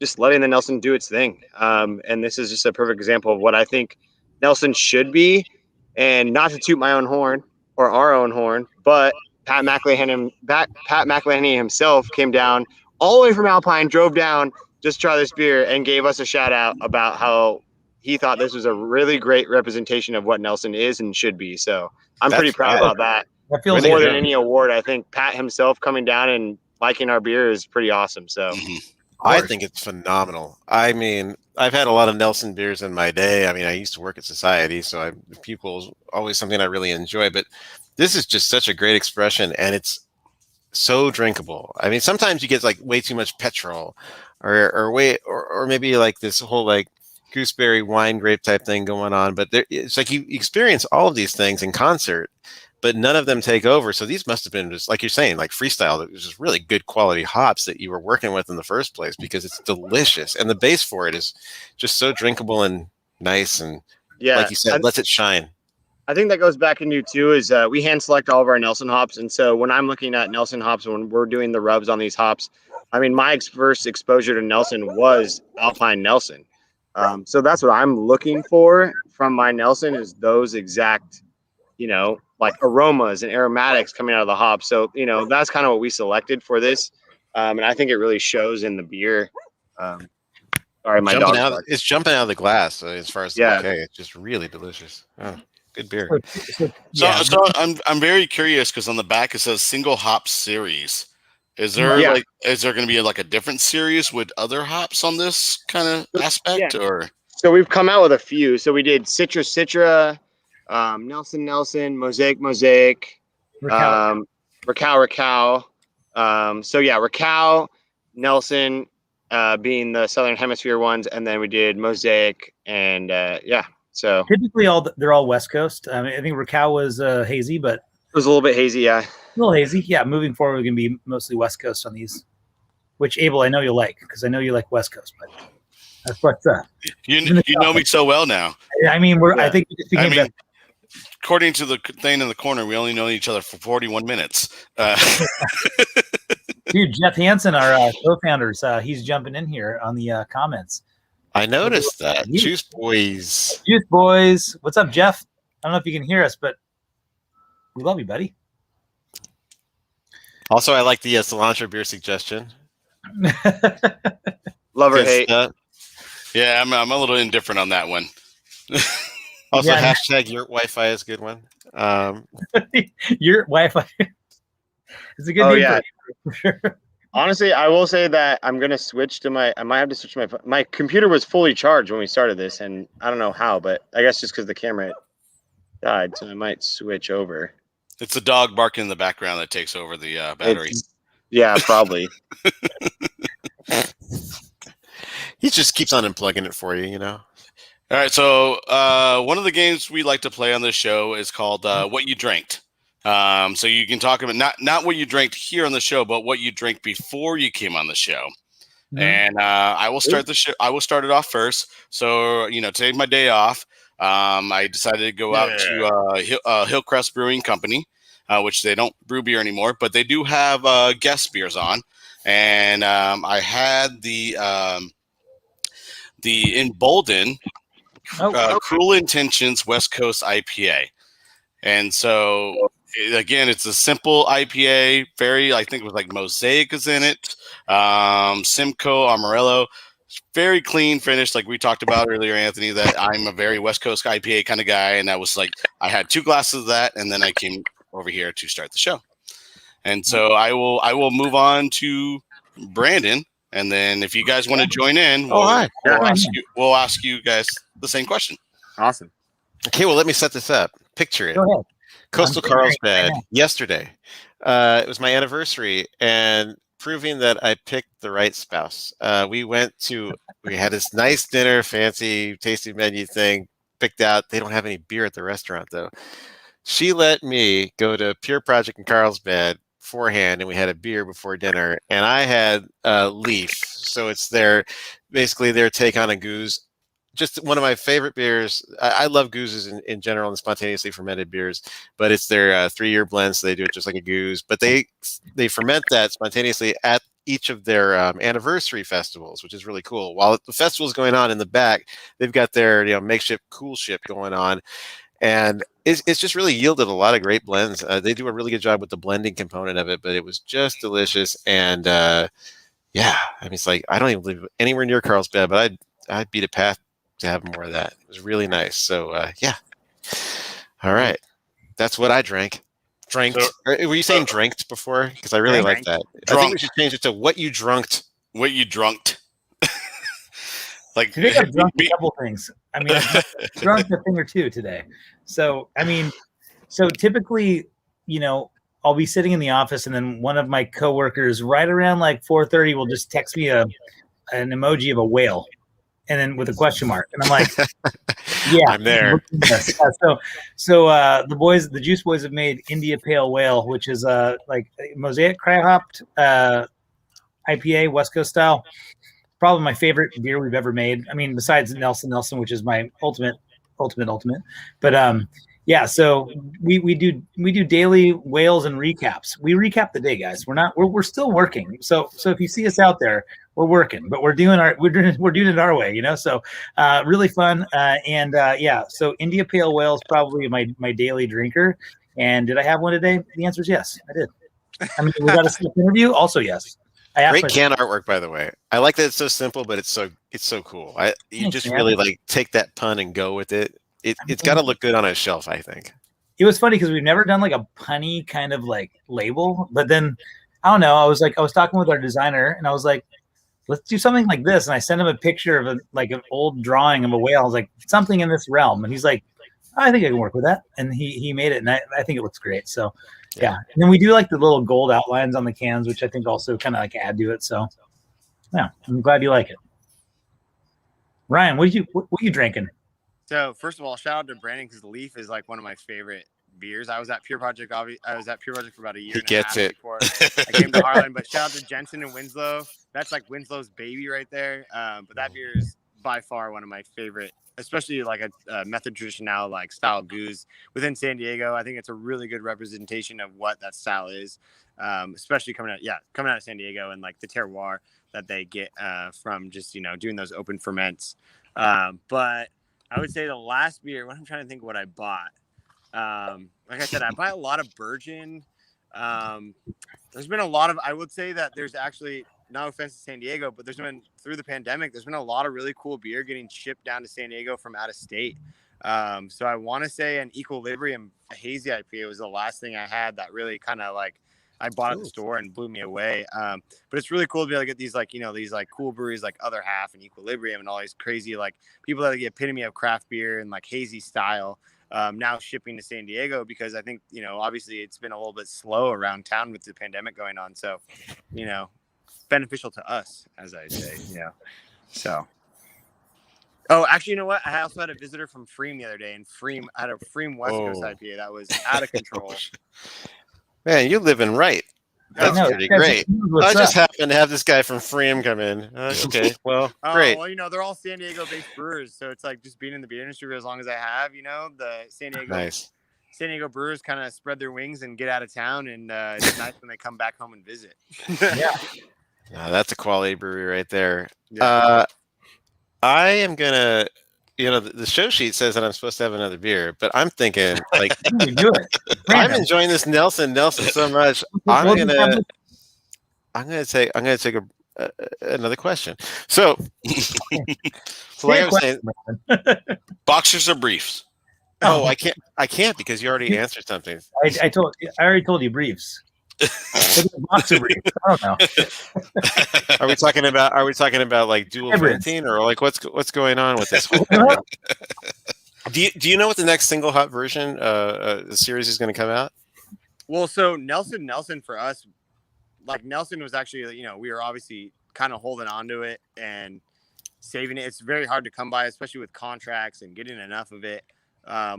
C: just letting the Nelson do its thing. And this is just a perfect example of what I think Nelson should be. And not to toot my own horn or our own horn, but Pat McIlhenny himself came down all the way from Alpine, drove down just to try this beer and gave us a shout out about how he thought this was a really great representation of what Nelson is and should be. So I'm pretty proud about that.
D: That feels
C: more than any award. I think Pat himself coming down and liking our beer is pretty awesome. So
A: I think it's phenomenal. I mean, I've had a lot of Nelson beers in my day. I mean, I used to work at Society, so Pupil's always something I really enjoy. But this is just such a great expression, and it's so drinkable. I mean, sometimes you get like way too much petrol, or maybe like this whole like gooseberry wine grape type thing going on. But it's like you experience all of these things in concert, but none of them take over. So these must have been just like you're saying, like freestyle. It was just really good quality hops that you were working with in the first place, because it's delicious, and the base for it is just so drinkable and nice, and like you said, lets it shine.
C: I think that goes back into too is we hand select all of our Nelson hops, and so when I'm looking at Nelson hops, when we're doing the rubs on these hops, I mean, my first exposure to Nelson was Alpine Nelson, so that's what I'm looking for from my Nelson is those exact, like aromas and aromatics coming out of the hops. So that's kind of what we selected for this, and I think it really shows in the beer. Sorry, my dog.
A: It's jumping out of the glass as far as the bouquet. It's just really delicious. Oh. Good beer.
B: So I'm very curious because on the back it says single hop series. Is there is there going to be like a different series with other hops on this kind of aspect or?
C: So we've come out with a few. So we did Citra, Nelson, Mosaic, Raquel. So yeah, Raquel, Nelson being the Southern Hemisphere ones, and then we did Mosaic and So
D: typically they're all West Coast. I think Raquel was hazy, but
C: it was a little bit hazy. Yeah.
D: A little hazy. Yeah. Moving forward, we're going to be mostly West Coast on these, which Abel, I know you'll like, because I know you like West Coast, but that's what's
B: you know me so well now.
D: I mean, I think we just became
B: according to the thing in the corner, we only know each other for 41 minutes.
D: Dude, Jeff Hansen, our co-founders, he's jumping in here on the comments.
A: I noticed that. Juice Boys.
D: Juice Boys. What's up, Jeff? I don't know if you can hear us, but we love you, buddy.
A: Also, I like the cilantro beer suggestion.
C: Love or hate.
B: Yeah, I'm a little indifferent on that one.
A: Also, hashtag your Wi-Fi is a good one.
D: Your Wi-Fi is a good name for sure.
C: Honestly, I will say that I'm going to switch to I might have to switch my computer was fully charged when we started this, and I don't know how, but I guess just because the camera died, so I might switch over.
B: It's the dog barking in the background that takes over the battery.
C: Yeah, probably.
B: He just keeps on unplugging it for you, All right, so one of the games we like to play on this show is called What You Dranked. So you can talk about not what you drank here on the show, but what you drank before you came on the show. Mm-hmm. And I will start the show. I will start it off first. So today's my day off. I decided to go out to Hillcrest Brewing Company, which they don't brew beer anymore, but they do have guest beers on. And I had the Embolden Cruel Intentions West Coast IPA, and so. Again, it's a simple IPA. I think it was like Mosaic is in it. Simcoe, Amarillo. Very clean finish, like we talked about earlier, Anthony, that I'm a very West Coast IPA kind of guy. And that was like, I had 2 glasses of that. And then I came over here to start the show. And so I will move on to Brandon. And then if you guys want to join in, we'll ask you guys the same question.
C: Awesome.
A: Okay, well, let me set this up. Picture it. Go ahead. Coastal Carlsbad yesterday. It was my anniversary, and proving that I picked the right spouse. We had this nice dinner, fancy, tasty menu thing picked out. They don't have any beer at the restaurant, though. She let me go to Pure Project in Carlsbad beforehand, and we had a beer before dinner, and I had Leaf. So it's basically their take on a goose. Just one of my favorite beers. I love gooses in general and spontaneously fermented beers, but it's their 3-year blend, so they do it just like a goose. But they ferment that spontaneously at each of their anniversary festivals, which is really cool. While the festival is going on in the back, they've got their makeshift cool ship going on, and it's just really yielded a lot of great blends. They do a really good job with the blending component of it, but it was just delicious. And I mean, it's like I don't even live anywhere near Carlsbad, but I'd beat a path to have more of that. It was really nice. So all right, that's what I drank. Were you saying dranked before? Because I really like that. I think we should change it to what you drunked.
B: What you drunked. Like
D: today I've drunk a couple things. I mean, I've drunk a thing or two today. So I mean, so typically, you know, I'll be sitting in the office, and then one of my coworkers, right around like 4:30, will just text me an emoji of a whale, and then with a question mark, and I'm like, yeah,
A: I'm there.
D: The Juice Boys have made India Pale Whale, which is like mosaic cry hopped IPA, West Coast style. Probably my favorite beer we've ever made. I mean, besides Nelson, which is my ultimate. But yeah, so we do daily whales and recaps. We recap the day, guys. We're still working. So if you see us out there, we're working, but we're doing it our way, you know. So really fun. Yeah, so India Pale Whale is probably my daily drinker. And did I have one today? The answer is yes, I did. I mean, we got a Scripps interview. Also, yes.
A: Great can artwork, by the way. I like that it's so simple, but it's so cool. You just really like take that pun and go with it. It's got to look good on a shelf, I think.
D: It was funny because we've never done like a punny kind of like label, but then I don't know. I was talking with our designer, and I was like, let's do something like this. And I sent him a picture of an old drawing of a whale. I was like, something in this realm, and he's like, I think I can work with that, and he made it, and I think it looks great. So. Yeah, and then we do like the little gold outlines on the cans, which I think also kind of like add to it. So, yeah, I'm glad you like it. Ryan, what you drinking?
E: So first of all, shout out to Brandon because Leaf is like one of my favorite beers. I was at Pure Project. I was at Pure Project for about a year.
A: He gets it.
E: Before I came to Harland. But shout out to Jensen and Winslow. That's like Winslow's baby right there. But that beer is by far one of my favorite. Especially like a method traditional like style goose within San Diego. I think it's a really good representation of what that style is, especially coming out of San Diego and like the terroir that they get from just, you know, doing those open ferments. But I would say the last beer, when I'm trying to think what I bought, like I said, I buy a lot of Virgin. There's been a lot of, I would say that there's actually, no offense to San Diego, but there's been, through the pandemic, there's been a lot of really cool beer getting shipped down to San Diego from out of state. So I want to say an Equilibrium Hazy IPA was the last thing I had that really kind of like I bought at the store and blew me away. But it's really cool to be able to get these like, you know, these like cool breweries like Other Half and Equilibrium and all these crazy like people that are the epitome of craft beer and like hazy style now shipping to San Diego, because I think, you know, obviously it's been a little bit slow around town with the pandemic going on. So, you know, beneficial to us, as I say, you know. So, oh, actually, you know what? I also had a visitor from Freem the other day, and I had a Freem West Coast IPA that was out of control.
A: Man, you're living right. That's pretty great. I just happened to have this guy from Freem come in. Okay, well, great.
E: Well, you know, they're all San Diego-based brewers, so it's like just being in the beer industry for as long as I have. You know, the San Diego brewers kind of spread their wings and get out of town, and it's nice when they come back home and visit.
D: Yeah.
A: That's a quality brewery right there. Yeah. I am gonna, you know, the show sheet says that I'm supposed to have another beer, but I'm thinking like I'm enjoying this Nelson so much. I'm gonna take another question. So like I was saying,
B: boxers or briefs?
A: Oh, I can't because you already answered something.
D: I already told you briefs. Boxer briefs. I don't know.
A: Are we talking about like dual printing or like what's going on with this whole Do you know what the next single hop version the series is going to come out?
E: Well, so Nelson for us, like Nelson was actually, you know, we were obviously kind of holding on to it and saving it. It's very hard to come by, especially with contracts and getting enough of it.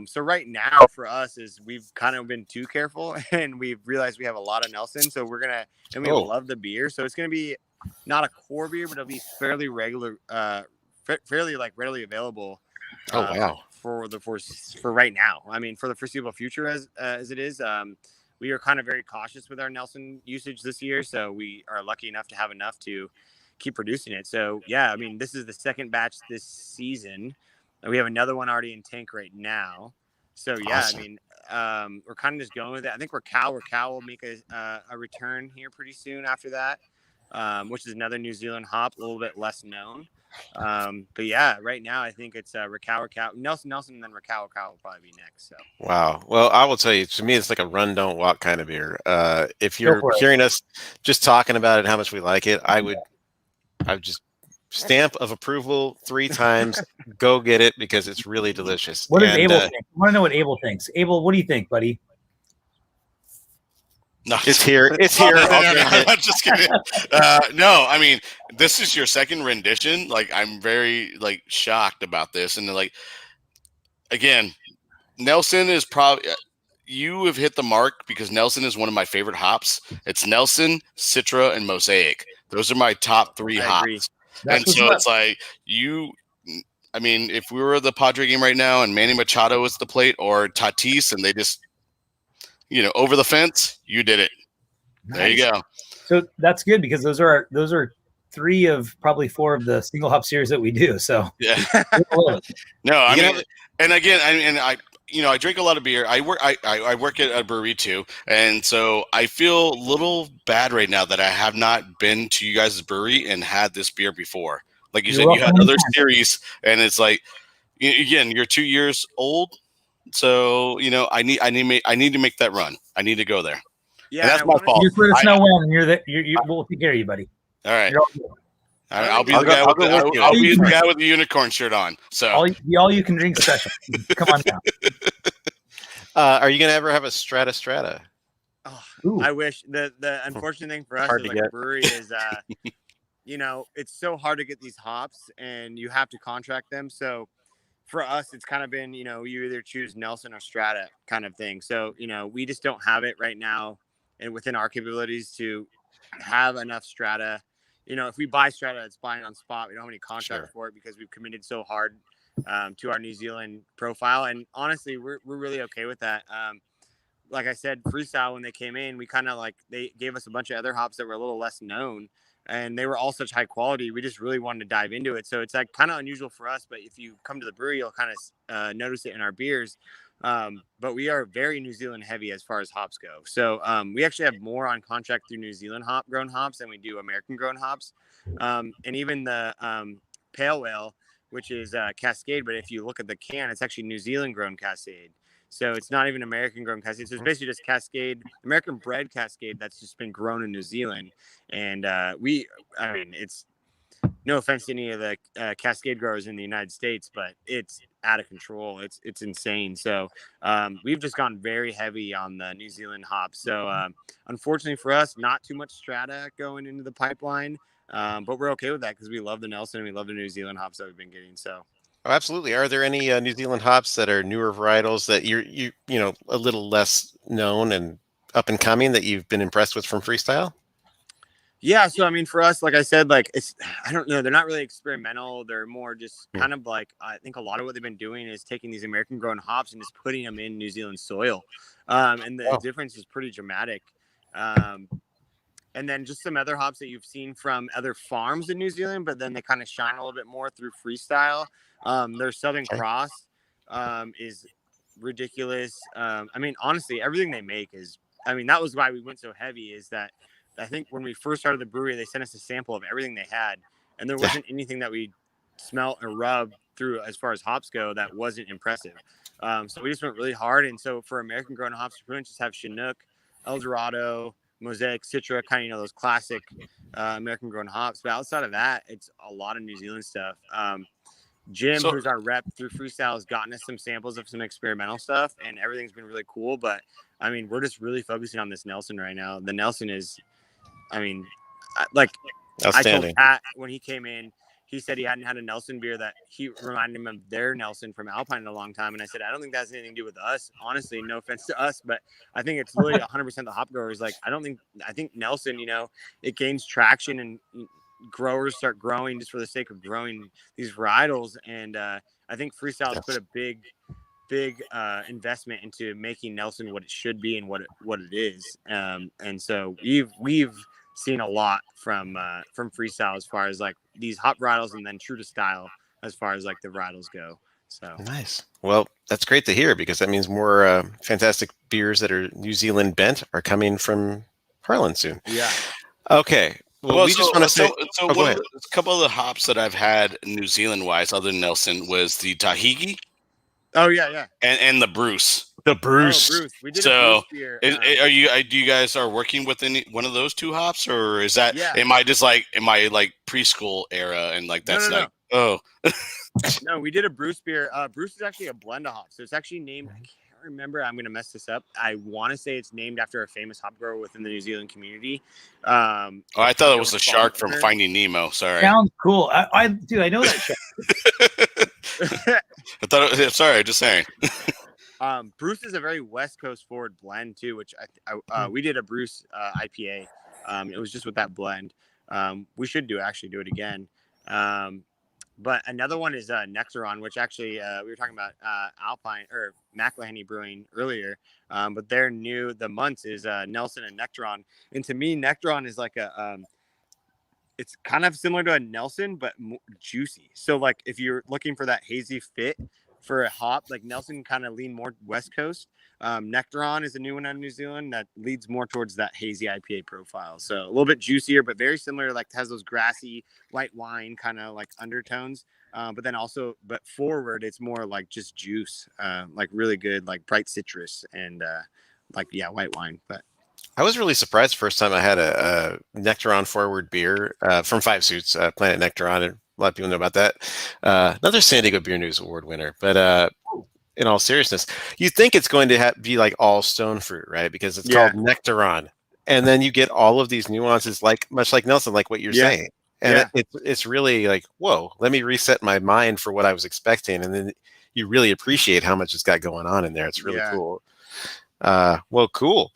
E: So right now for us is we've kind of been too careful and we've realized we have a lot of Nelson. So we love the beer. So it's going to be not a core beer, but it'll be fairly regular, fairly like readily available.
A: Oh, wow.
E: For right now. I mean, for the foreseeable future as it is, we are kind of very cautious with our Nelson usage this year. So we are lucky enough to have enough to keep producing it. So yeah, I mean, this is the second batch this season. We have another one already in tank right now. So yeah, awesome. I mean, we're kind of just going with it. I think Raquel will make a return here pretty soon after that, which is another New Zealand hop, a little bit less known. But yeah, right now I think it's Raquel, Nelson, and then Raquel will probably be next. So
A: wow. Well, I will tell you, to me, it's like a run, don't walk kind of beer. If you're hearing us just talking about it, and how much we like it, I would just stamp of approval 3 times. Go get it because it's really delicious.
D: What does Abel think? I want to know what Abel thinks. Abel, what do you think, buddy?
B: No,
A: it's here. It's here.
B: No, I'm just kidding. No, I mean, this is your second rendition. Like, I'm very like shocked about this, and like, again, Nelson is probably. You have hit the mark because Nelson is one of my favorite hops. It's Nelson, Citra, and Mosaic. Those are my top 3 hops. And so it's like I mean, if we were the Padre game right now and Manny Machado was the plate or Tatis and they just, over the fence, you did it. Nice. There you go.
D: So that's good because those are 3 of probably 4 of the single hop series that we do. So
B: yeah. No, I mean, and again, I drink a lot of beer. I work at a brewery too, and so I feel a little bad right now that I have not been to you guys' brewery and had this beer before. Like you said, you had other series, and it's like, again, you're 2 years old, so I need to make that run. I need to go there. Yeah, and that's my fault.
D: Just let us know when you're there. We'll take care of you, buddy.
B: All right. I'll be the guy with the unicorn shirt on. So
D: all you can drink special. Come on down.
A: Are you gonna ever have a strata?
E: Oh, I wish. The unfortunate thing for us as a brewery is it's so hard to get these hops and you have to contract them. So for us, it's kind of been, you either choose Nelson or strata kind of thing. So, we just don't have it right now and within our capabilities to have enough strata. If we buy strata, it's buying on spot. We don't have any contract for it because we've committed so hard to our New Zealand profile. And honestly, we're really okay with that. Like I said, Freestyle, when they came in, we kind of they gave us a bunch of other hops that were a little less known and they were all such high quality. We just really wanted to dive into it. So it's kind of unusual for us, but if you come to the brewery, you'll kind of notice it in our beers. But we are very New Zealand heavy as far as hops go. So we actually have more on contract through New Zealand grown hops than we do American grown hops. And even the Pale Ale, which is Cascade, but if you look at the can, it's actually New Zealand grown Cascade. So it's not even American grown Cascade. So it's basically just Cascade, American bred Cascade that's just been grown in New Zealand. And it's no offense to any of the Cascade growers in the United States, but it's out of control. It's insane. So we've just gone very heavy on the New Zealand hops. So unfortunately for us, not too much strata going into the pipeline, but we're okay with that because we love the Nelson and we love the New Zealand hops that we've been getting. So.
A: Oh, absolutely. Are there any New Zealand hops that are newer varietals that you're a little less known and up and coming that you've been impressed with from Freestyle?
E: Yeah, so I mean, for us, like I said, I don't know, they're not really experimental. They're more just kind of I think a lot of what they've been doing is taking these American grown hops and just putting them in New Zealand soil, and the difference is pretty dramatic. And then just some other hops that you've seen from other farms in New Zealand, but then they kind of shine a little bit more through Freestyle. Their Southern Cross is ridiculous. I mean, honestly, everything they make is. I mean, that was why we went so heavy. Is that I think when we first started the brewery, they sent us a sample of everything they had, and there wasn't anything that we smelt or rubbed through as far as hops go that wasn't impressive. So we just went really hard. And so for American grown hops, we pretty much just have Chinook, El Dorado, Mosaic, Citra, kind of those classic American grown hops. But outside of that, it's a lot of New Zealand stuff. Jim, who's our rep through Freestyle, has gotten us some samples of some experimental stuff, and everything's been really cool. But I mean, we're just really focusing on this Nelson right now. The Nelson is, I mean, I told Pat when he came in, he said he hadn't had a Nelson beer that he reminded him of their Nelson from Alpine in a long time. And I said, I don't think that has anything to do with us. Honestly, no offense to us, but I think it's really 100% the hop growers. I think Nelson, it gains traction and growers start growing just for the sake of growing these varietals. And I think Freestyle has put a big investment into making Nelson what it should be and what it is. And so we've seen a lot from Freestyle as far as these hop varietals, and then true to style as far as the varietals go. So
A: nice. Well, that's great to hear because that means more fantastic beers that are New Zealand bent are coming from Harland soon.
E: Yeah.
A: Okay. Well, we just want to say.
B: A couple of the hops that I've had New Zealand wise, other than Nelson, was the Tahigi.
E: Oh yeah.
B: And the Bruce. The Bruce.
E: Oh, Bruce. We did
B: so,
E: a Bruce beer.
B: Do you guys are working with one of those two hops, or is that?
E: Yeah.
B: Am I like preschool era and like that's
E: No.
B: oh.
E: No, we did a Bruce beer. Bruce is actually a blend of hops. So it's actually named. I can't remember. I'm gonna mess this up. I want to say it's named after a famous hop grower within the New Zealand community.
B: I thought it was the shark from Finding Nemo. Sorry.
D: Sounds cool. I know that shark.
B: I thought. Sorry, just saying.
E: Bruce is a very West Coast forward blend too, which we did a Bruce IPA. It was just with that blend. We should do it again. But another one is Nectaron, which actually we were talking about Alpine or McElhenney Brewing earlier. But their the months is Nelson and Nectaron. And to me, Nectaron is like it's kind of similar to a Nelson, but juicy. So like if you're looking for that hazy fit for a hop, like Nelson kind of lean more West Coast. Nectaron is a new one out of New Zealand that leads more towards that hazy IPA profile. So a little bit juicier, but very similar, like has those grassy white wine kind of like undertones. But forward, it's more like just juice, like really good, like bright citrus and white wine. But
A: I was really surprised the first time I had a Nectaron forward beer from Five Suits, Planet Nectaron. And a lot of people know about that. Another San Diego Beer News Award winner. But in all seriousness, you think it's going to be like all stone fruit, right? Because it's called Nectaron. And then you get all of these nuances, much like Nelson, like what you're saying. And it's really like, whoa, let me reset my mind for what I was expecting. And then you really appreciate how much it's got going on in there. It's really cool. Well, cool.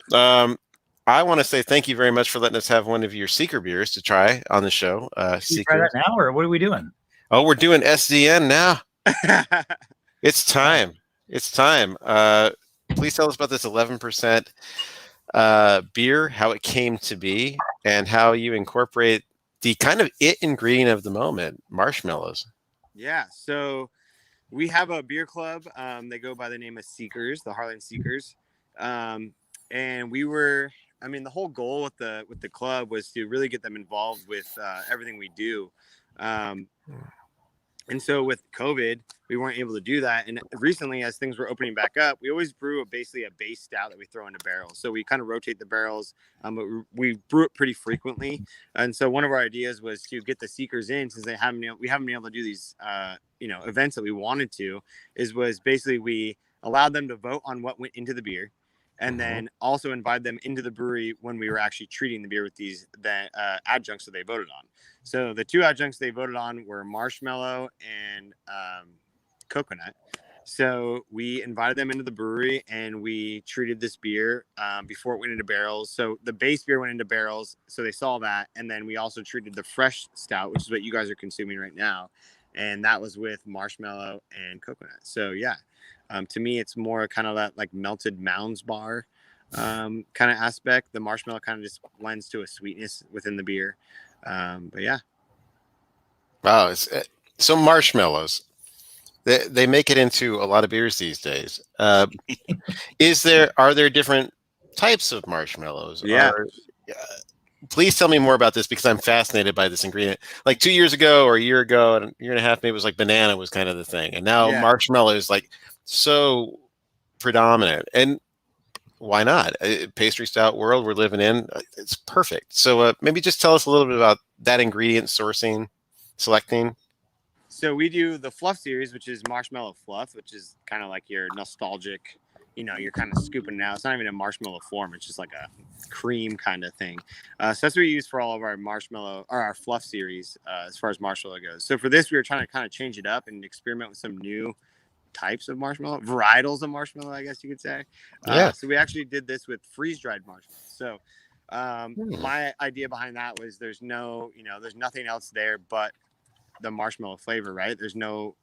A: I want to say thank you very much for letting us have one of your Seeker beers to try on the show.
D: Seeker. Try that now, or what are we doing?
A: Oh, we're doing SDN now. It's time. It's time. Please tell us about this 11% beer, how it came to be, and how you incorporate the kind of ingredient of the moment, marshmallows.
E: Yeah. So we have a beer club. They go by the name of Seekers, the Harland Seekers. And the whole goal with the club was to really get them involved with everything we do. And so with COVID, we weren't able to do that. And recently, as things were opening back up, we always brew basically a base stout that we throw into barrels. So we kind of rotate the barrels, but we brew it pretty frequently. And so one of our ideas was to get the Seekers in, since we haven't been able to do these events that we wanted to. Was basically we allowed them to vote on what went into the beer. And then also invite them into the brewery when we were actually treating the beer with these adjuncts that they voted on. So the two adjuncts they voted on were marshmallow and coconut. So we invited them into the brewery and we treated this beer before it went into barrels. So the base beer went into barrels. So they saw that. And then we also treated the fresh stout, which is what you guys are consuming right now. And that was with marshmallow and coconut. So yeah. To me, it's more kind of that like melted Mounds bar kind of aspect. The marshmallow kind of just lends to a sweetness within the beer. But yeah.
A: Wow. So marshmallows, they make it into a lot of beers these days. Are there different types of marshmallows?
E: Yeah.
A: Please tell me more about this because I'm fascinated by this ingredient. Like 2 years ago or a year ago, and a year and a half, maybe it was like banana was kind of the thing. And now marshmallow is like so predominant. And why not? Pastry stout world we're living in, it's perfect. So maybe just tell us a little bit about that ingredient sourcing, selecting.
E: So we do the fluff series, which is marshmallow fluff, which is kind of like your nostalgic, you're kind of scooping it out. It's not even a marshmallow form. It's just like a cream kind of thing. So that's what we use for all of our marshmallow or our fluff series as far as marshmallow goes. So for this, we were trying to kind of change it up and experiment with some new types of marshmallow, varietals of marshmallow, I guess you could say. So we actually did this with freeze-dried marshmallow. So my idea behind that was there's nothing else there but the marshmallow flavor, right? There's no,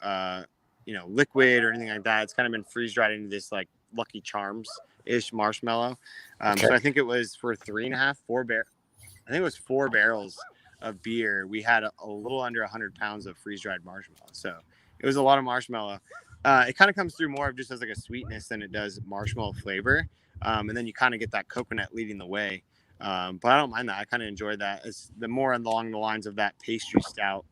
E: liquid or anything like that. It's kind of been freeze-dried into this like Lucky Charms-ish marshmallow. So I think it was for 4 barrels of beer. We had a little under 100 pounds of freeze-dried marshmallow. So it was a lot of marshmallow. It kind of comes through more of just as like a sweetness than it does marshmallow flavor. And then you kind of get that coconut leading the way. But I don't mind that. I kind of enjoy that. It's the more along the lines of that pastry stout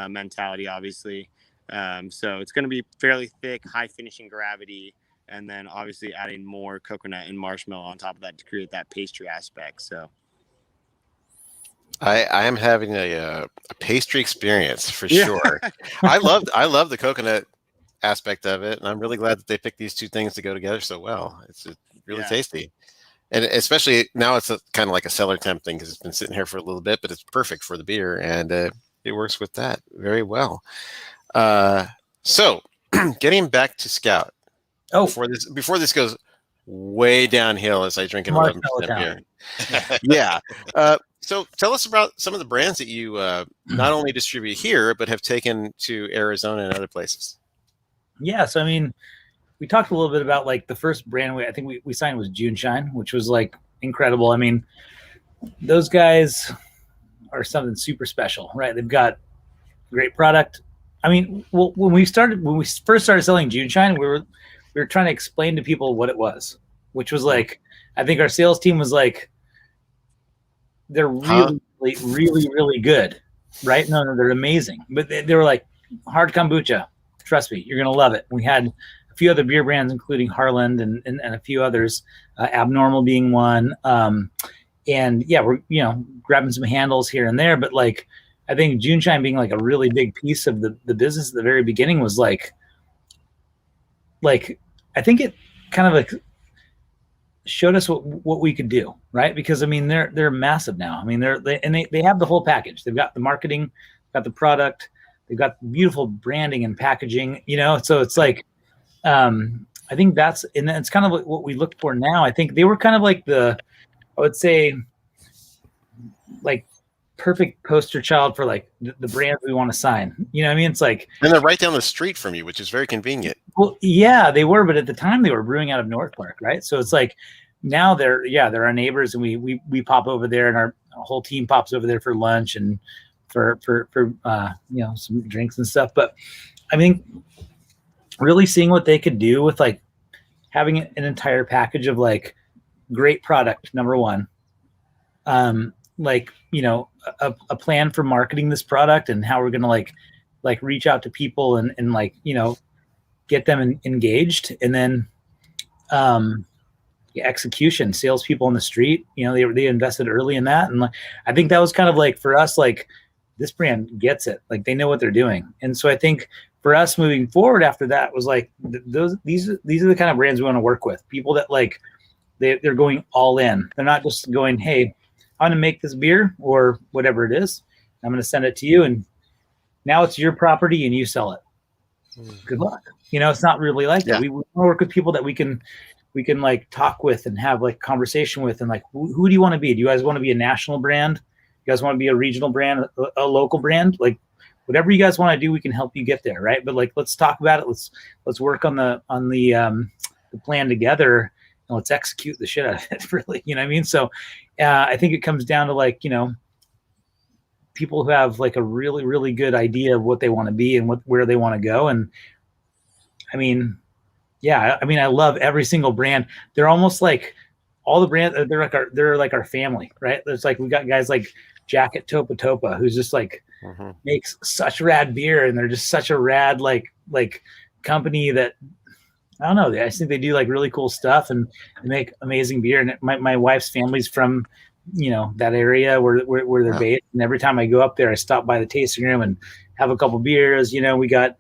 E: mentality, obviously. So it's going to be fairly thick, high finishing gravity. and then obviously adding more coconut and marshmallow on top of that to create that pastry aspect. So
A: I am having a pastry experience for sure. I love the coconut aspect of it, and I'm really glad that they picked these two things to go together so well. It's really tasty. And especially now it's kind of like a cellar temp thing because it's been sitting here for a little bit, but it's perfect for the beer, and it works with that very well. So getting back to Scout. Oh, before this goes way downhill as I drink an 11% beer. Yeah. So tell us about some of the brands that you not only distribute here, but have taken to Arizona and other places.
D: Yeah. So, I mean, we talked a little bit about like the first brand I think we signed was June Shine, which was like incredible. I mean, those guys are something super special, right? They've got great product. I mean, well, when we first started selling June Shine, we were trying to explain to people what it was, which was like, I think our sales team was like, they're really good, right? No, they're amazing. But they were like, hard kombucha, trust me, you're gonna love it. We had a few other beer brands, including Harland and a few others, Abnormal being one. And yeah, we're grabbing some handles here and there, but like I think June Shine being like a really big piece of the business at the very beginning was like I think it kind of like showed us what we could do, right? Because I mean they're massive now. I mean they have the whole package. They've got the marketing, got the product, they've got beautiful branding and packaging, so it's like I think it's kind of what we look for now. I think they were kind of like I would say like perfect poster child for like the brands we want to sign. You know what I mean? It's like,
A: and they're right down the street from you, which is very convenient.
D: Well, yeah, they were, but at the time they were brewing out of North Park, right? So it's like now they're our neighbors, and we pop over there, and our whole team pops over there for lunch and for some drinks and stuff. But I think really seeing what they could do with like having an entire package of like great product, number one, like a plan for marketing this product and how we're gonna like reach out to people and like get them engaged, and then execution, salespeople on the street, they invested early in that, and like I think that was kind of like for us, like this brand gets it, like they know what they're doing. And so I think for us moving forward after that was like these are the kind of brands we want to work with, people that like they're going all in. They're not just going, hey, I'm going to make this beer or whatever it is, I'm going to send it to you, and now it's your property and you sell it. Good luck. It's not really like that. We work with people that we can like talk with and have like conversation with, and like, who do you want to be? Do you guys want to be a national brand? You guys want to be a regional brand, a local brand? Like whatever you guys want to do, we can help you get there. Right. But like, let's talk about it. Let's work on the plan together, and let's execute the shit out of it, really. You know what I mean? So I think it comes down to like, people who have like a really, really good idea of what they want to be and where they want to go. And I mean, I love every single brand. They're almost like all the brands. They're like our family, right? There's like, we got guys like Jacket Topa Topa, who's just like makes such rad beer, and they're just such a rad like company that I don't know. I think they do like really cool stuff and they make amazing beer. And my wife's family's from that area where they're based, and every time I go up there, I stop by the tasting room and have a couple beers. We got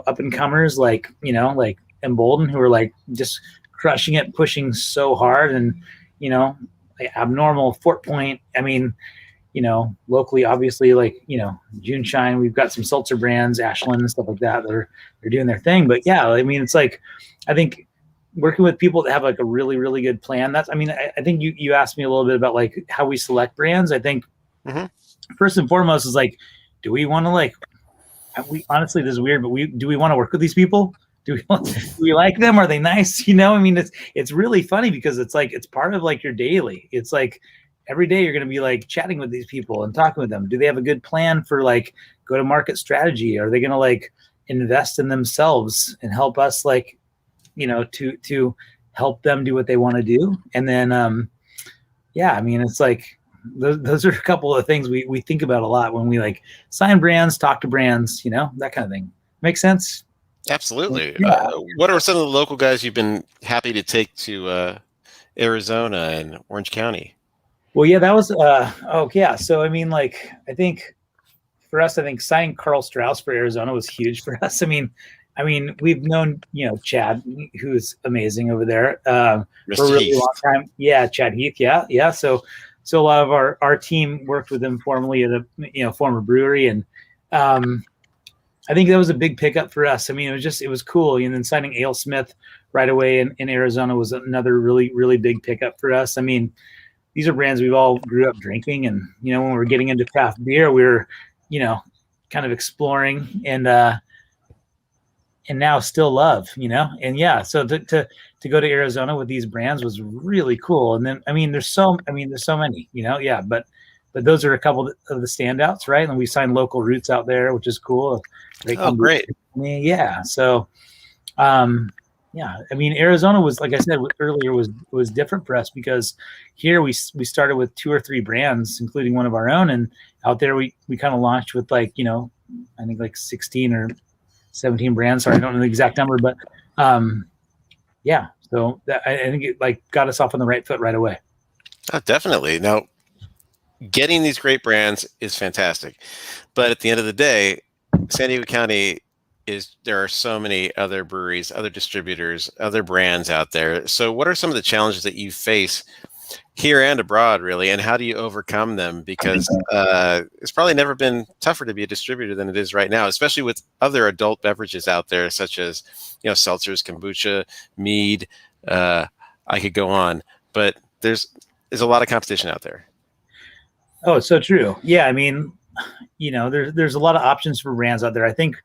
D: up and comers like like Embolden, who are like just crushing it, pushing so hard, and like Abnormal, Fort Point. I mean, locally, obviously, like June Shine. We've got some seltzer brands, Ashland and stuff like that. They're doing their thing. But yeah, I mean, it's like I think working with people that have like a really, really good plan. I think you asked me a little bit about like how we select brands. I think first and foremost is like, do we want to honestly, this is weird, but do we want to work with these people? Do we like them? Are they nice? I mean, it's really funny because it's like, it's part of like your daily. It's like every day you're going to be like chatting with these people and talking with them. Do they have a good plan for like go to market strategy? Are they going to like invest in themselves and help us like, to help them do what they want to do? And then, I mean, it's like, those are a couple of things we think about a lot when we like sign brands, talk to brands, that kind of thing. Make sense?
A: Absolutely.
D: Yeah.
A: What are some of the local guys you've been happy to take to Arizona and Orange County?
D: Well, yeah, that was So I mean, like, I think for us, I think signing Carl Strauss for Arizona was huge for us. I mean, we've known, Chad, who's amazing over there, for a really long time. Yeah, Chad Heath. Yeah. So a lot of our team worked with him formerly at a former brewery, and I think that was a big pickup for us. I mean, it was cool. And then signing Ale Smith right away in Arizona was another really, really big pickup for us. I mean, these are brands we've all grew up drinking, and when we're getting into craft beer, we were, kind of exploring and now still love, and yeah. So to go to Arizona with these brands was really cool. And then there's so many, yeah, but those are a couple of the standouts, right? And we signed Local Roots out there, which is cool.
A: Great.
D: Yeah. So, yeah, Arizona was, like I said earlier, was different for us because here we started with 2 or 3 brands, including one of our own, and out there we kind of launched with I think like 16 or 17 brands. Sorry, I don't know the exact number, but yeah. So I think it got us off on the right foot right away.
A: Oh, definitely. Now, getting these great brands is fantastic, but at the end of the day, San Diego County there are so many other breweries, other distributors, other brands out there. So what are some of the challenges that you face here and abroad, really, and how do you overcome them? Because it's probably never been tougher to be a distributor than it is right now, especially with other adult beverages out there, such as seltzers, kombucha, mead. I could go on, but there's a lot of competition out there.
D: Oh, it's so true. Yeah, there's a lot of options for brands out there. I think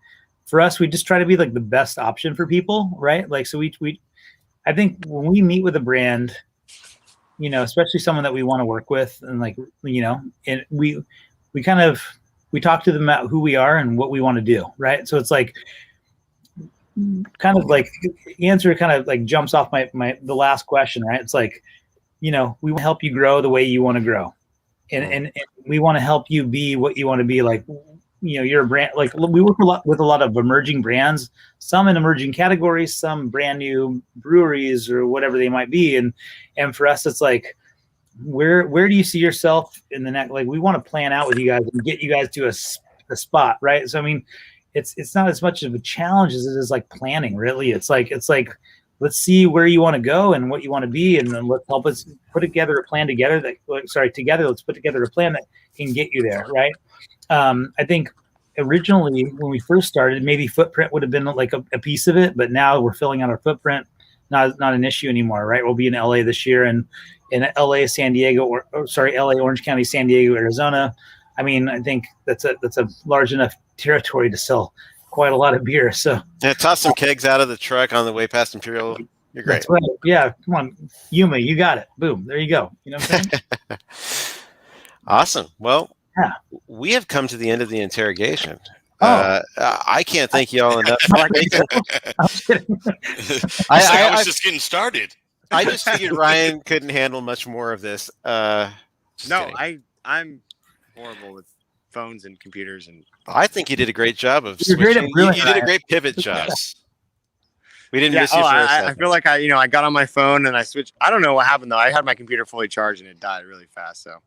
D: for us, we just try to be like the best option for people, right? Like, so I think when we meet with a brand, especially someone that we want to work with, and and we talk to them about who we are and what we want to do, right? So it's like kind of like the answer kind of like jumps off the last question, right? It's like, we want to help you grow the way you want to grow, and we want to help you be what you want to be. Like, you're a brand, like we work with a lot of emerging brands, some in emerging categories, some brand new breweries or whatever they might be. And for us, it's like, where do you see yourself in the next, like, we want to plan out with you guys and get you guys to a spot, right? So, it's not as much of a challenge as it is like planning, really. It's like, let's see where you want to go and what you want to be. And then let's help us put together a plan together let's put together a plan that can get you there. Right. I think originally when we first started, maybe footprint would have been like a piece of it, but now we're filling out our footprint. Not an issue anymore, right? We'll be in LA this year, and in LA, San Diego, LA, Orange County, San Diego, Arizona. I think that's a large enough territory to sell quite a lot of beer. So
A: yeah, toss some kegs out of the truck on the way past Imperial. You're great.
D: That's right. Yeah, come on, Yuma, you got it. Boom, there you go. You know what I'm saying?
A: Awesome. Well,
D: yeah.
A: We have come to the end of the interrogation. I can't thank you all enough.
B: I was just getting started.
A: I just figured Ryan couldn't handle much more of this.
E: No, I'm horrible with phones and computers, and
A: I think you did a great job of
D: switching.
A: You did a great pivot job. We didn't miss you for a second.
E: I feel like I got on my phone and I switched. I don't know what happened though. I had my computer fully charged and it died really fast. So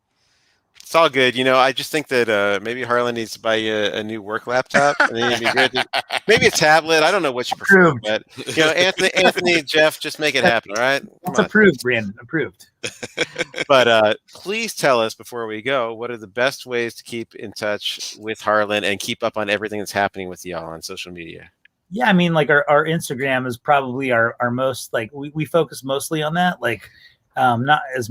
A: it's all good. I just think that maybe Harlan needs to buy you a new work laptop. And it'd be great maybe a tablet. I don't know what you prefer, but Anthony, Jeff, just make it happen. All right.
D: It's approved, Brandon. Approved.
A: But please tell us before we go, what are the best ways to keep in touch with Harlan and keep up on everything that's happening with y'all on social media?
D: Yeah, like our Instagram is probably our most, like, we focus mostly on that. Like, not as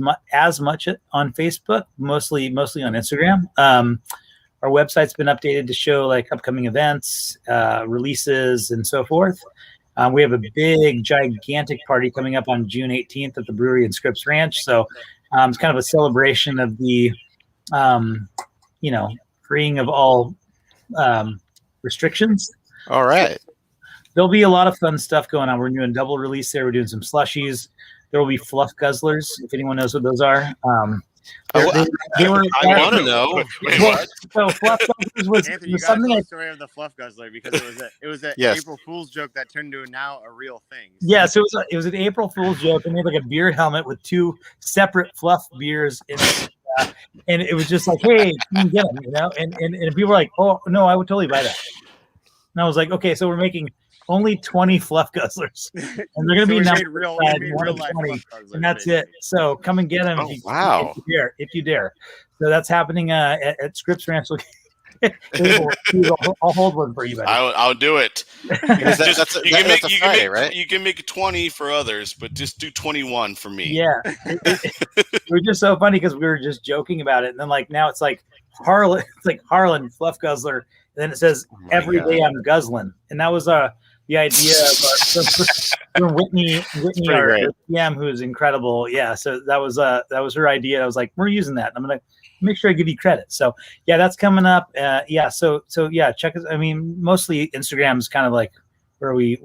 D: much on Facebook, mostly on Instagram. Our website's been updated to show like upcoming events, releases, and so forth. We have a big, gigantic party coming up on June 18th at the brewery in Scripps Ranch. So it's kind of a celebration of the, freeing of all restrictions.
A: All right.
D: There'll be a lot of fun stuff going on. We're doing double release there. We're doing some slushies. There will be fluff guzzlers, if anyone knows what those are.
A: I want to know.
D: So Fluff Guzzlers was
E: Anthony, you
D: something.
E: got the story of the Fluff Guzzler because it was an
A: Yes.
E: April Fool's joke that turned into now a real thing.
D: Yeah, so it was an April Fool's joke. They made like a beer helmet with 2 separate Fluff beers in it. And it was just like, hey, you can get them, you know? And people were like, oh, no, I would totally buy that. And I was like, okay, so we're making only 20 Fluff Guzzlers. And they're going to be
E: real life
D: 20,
E: Fluff Guzzlers,
D: and that's
E: basically.
D: it. So come and get them if you dare. So that's happening at Scripps Ranch. I'll hold one for you, buddy.
B: I'll do it. You can make 20 for others, but just do 21 for me.
D: Yeah, it was just so funny because we were just joking about it, and then like now it's like Harland, Harland Fluff Guzzler, and then it says every day I'm guzzling, and that was the idea of Whitney, our PM, who's incredible. Yeah, so that was her idea. I was like, we're using that. I'm gonna make sure I give you credit. So yeah, that's coming up. So yeah, check us. I mean, mostly Instagram is kind of like where we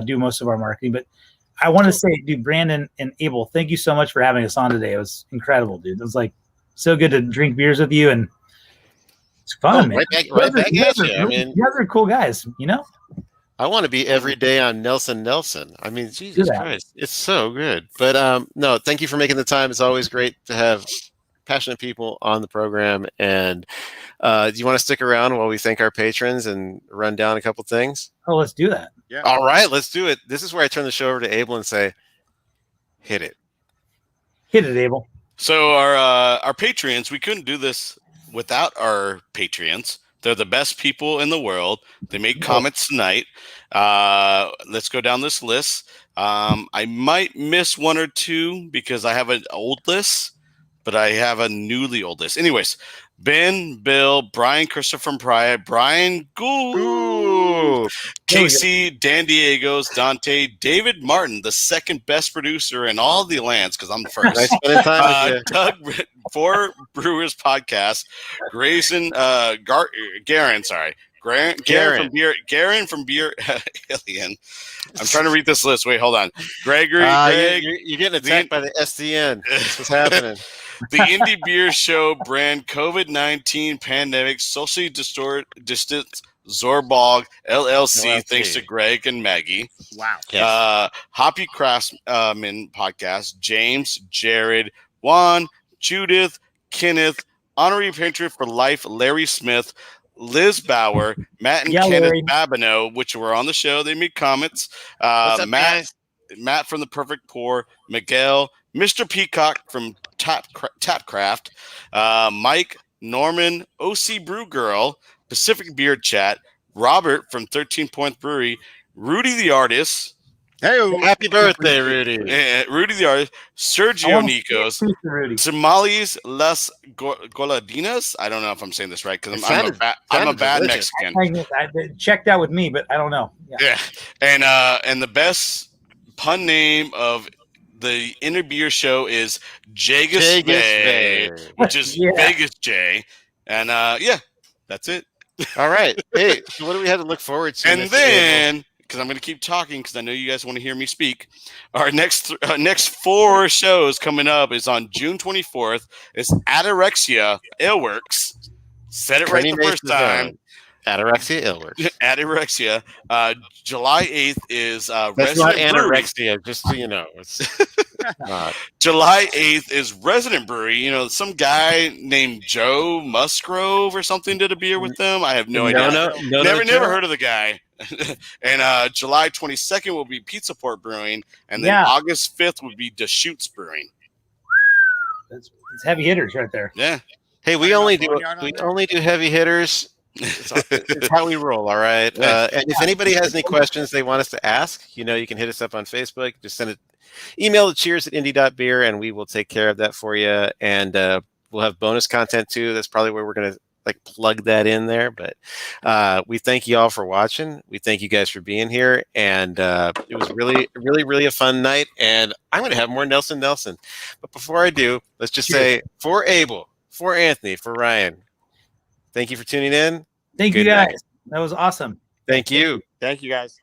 D: do most of our marketing. But I want to say, dude, Brandon and Abel, thank you so much for having us on today. It was incredible, dude. It was like so good to drink beers with you, and it's fun, man.
A: Right back at you. I mean,
D: you guys are cool guys, you know.
A: I want to be every day on Nelson. I mean, Jesus Christ, it's so good. But no, thank you for making the time. It's always great to have passionate people on the program. And do you want to stick around while we thank our patrons and run down a couple things?
D: Oh, let's do that.
E: Yeah.
A: All right, let's do it. This is where I turn the show over to Abel and say, hit it.
D: Hit it, Abel.
B: So our Patreons, we couldn't do this without our Patreons. They're the best people in the world. They made comments tonight. Let's go down this list. I might miss one or two because I have an old list, but I have a newly old list. Anyways, Ben, Bill, Brian Christopher Pryor, Brian Gould, Casey, Dan Diego's, Dante, David Martin, the second best producer in all the lands, because I'm the first.
A: Nice spending time with you.
B: Doug, for Brewers Podcast, Grayson, Garen from Beer Alien. I'm trying to read this list. Wait, hold on. Gregory,
A: you're getting attacked by the SDN. That's what's happening.
B: The Indie Beer Show brand, COVID-19 pandemic, socially distant Zorbog LLC, thanks to Greg and Maggie.
E: Wow.
B: Yes. Hoppy Craftsman Podcast, James, Jared, Juan, Judith, Kenneth, Honorary Patron for Life, Larry Smith, Liz Bauer, Matt and Kenneth
D: Larry.
B: Babineau, which were on the show. They made comments.
A: What's up, guys?
B: Matt from The Perfect Pour, Miguel, Mr. Peacock from Tapcraft, Mike, Norman, OC Brew Girl, Pacific Beer Chat, Robert from 13 Point Brewery, Rudy the Artist.
A: Hey, happy birthday, Rudy.
B: Rudy the Artist, Sergio Nikos, Tamales Las Goladinas. I don't know if I'm saying this right because I'm a bad Mexican.
D: I checked out with me, but I don't know.
B: Yeah. And the best pun name of the Inner Beer Show is Jagus Bay, which is Vegas J. And that's it.
A: All right. Hey, so what do we have to look forward to?
B: And then, because I'm going to keep talking because I know you guys want to hear me speak, our next 4 shows coming up is on June 24th. It's Atyrexia Aleworks. Said it right the first time.
A: Atyrexia Aleworks.
B: Atyrexia. July 8th is
A: that's not anorexia, just so you know. It's
B: July 8th is Resident Brewery. You know, some guy named Joe Musgrove or something did a beer with them. I have no idea. Never heard of the guy. And July 22nd will be Pizza Port Brewing, and then August 5th would be Deschutes Brewing.
D: It's heavy hitters right there.
B: Yeah.
A: Hey, we only do heavy hitters. It's how we roll, all right? And if anybody has any questions they want us to ask, you can hit us up on Facebook. Just send it, email to cheers@indie.beer, and we will take care of that for you. And we'll have bonus content too. That's probably where we're going to plug that in there. But we thank you all for watching. We thank you guys for being here. And it was really, really, really a fun night. And I'm going to have more Nelson. But before I do, let's just say for Abel, for Anthony, for Ryan, thank you for tuning in.
D: Thank you, guys. That was awesome.
A: Thank you.
E: Thank you, guys.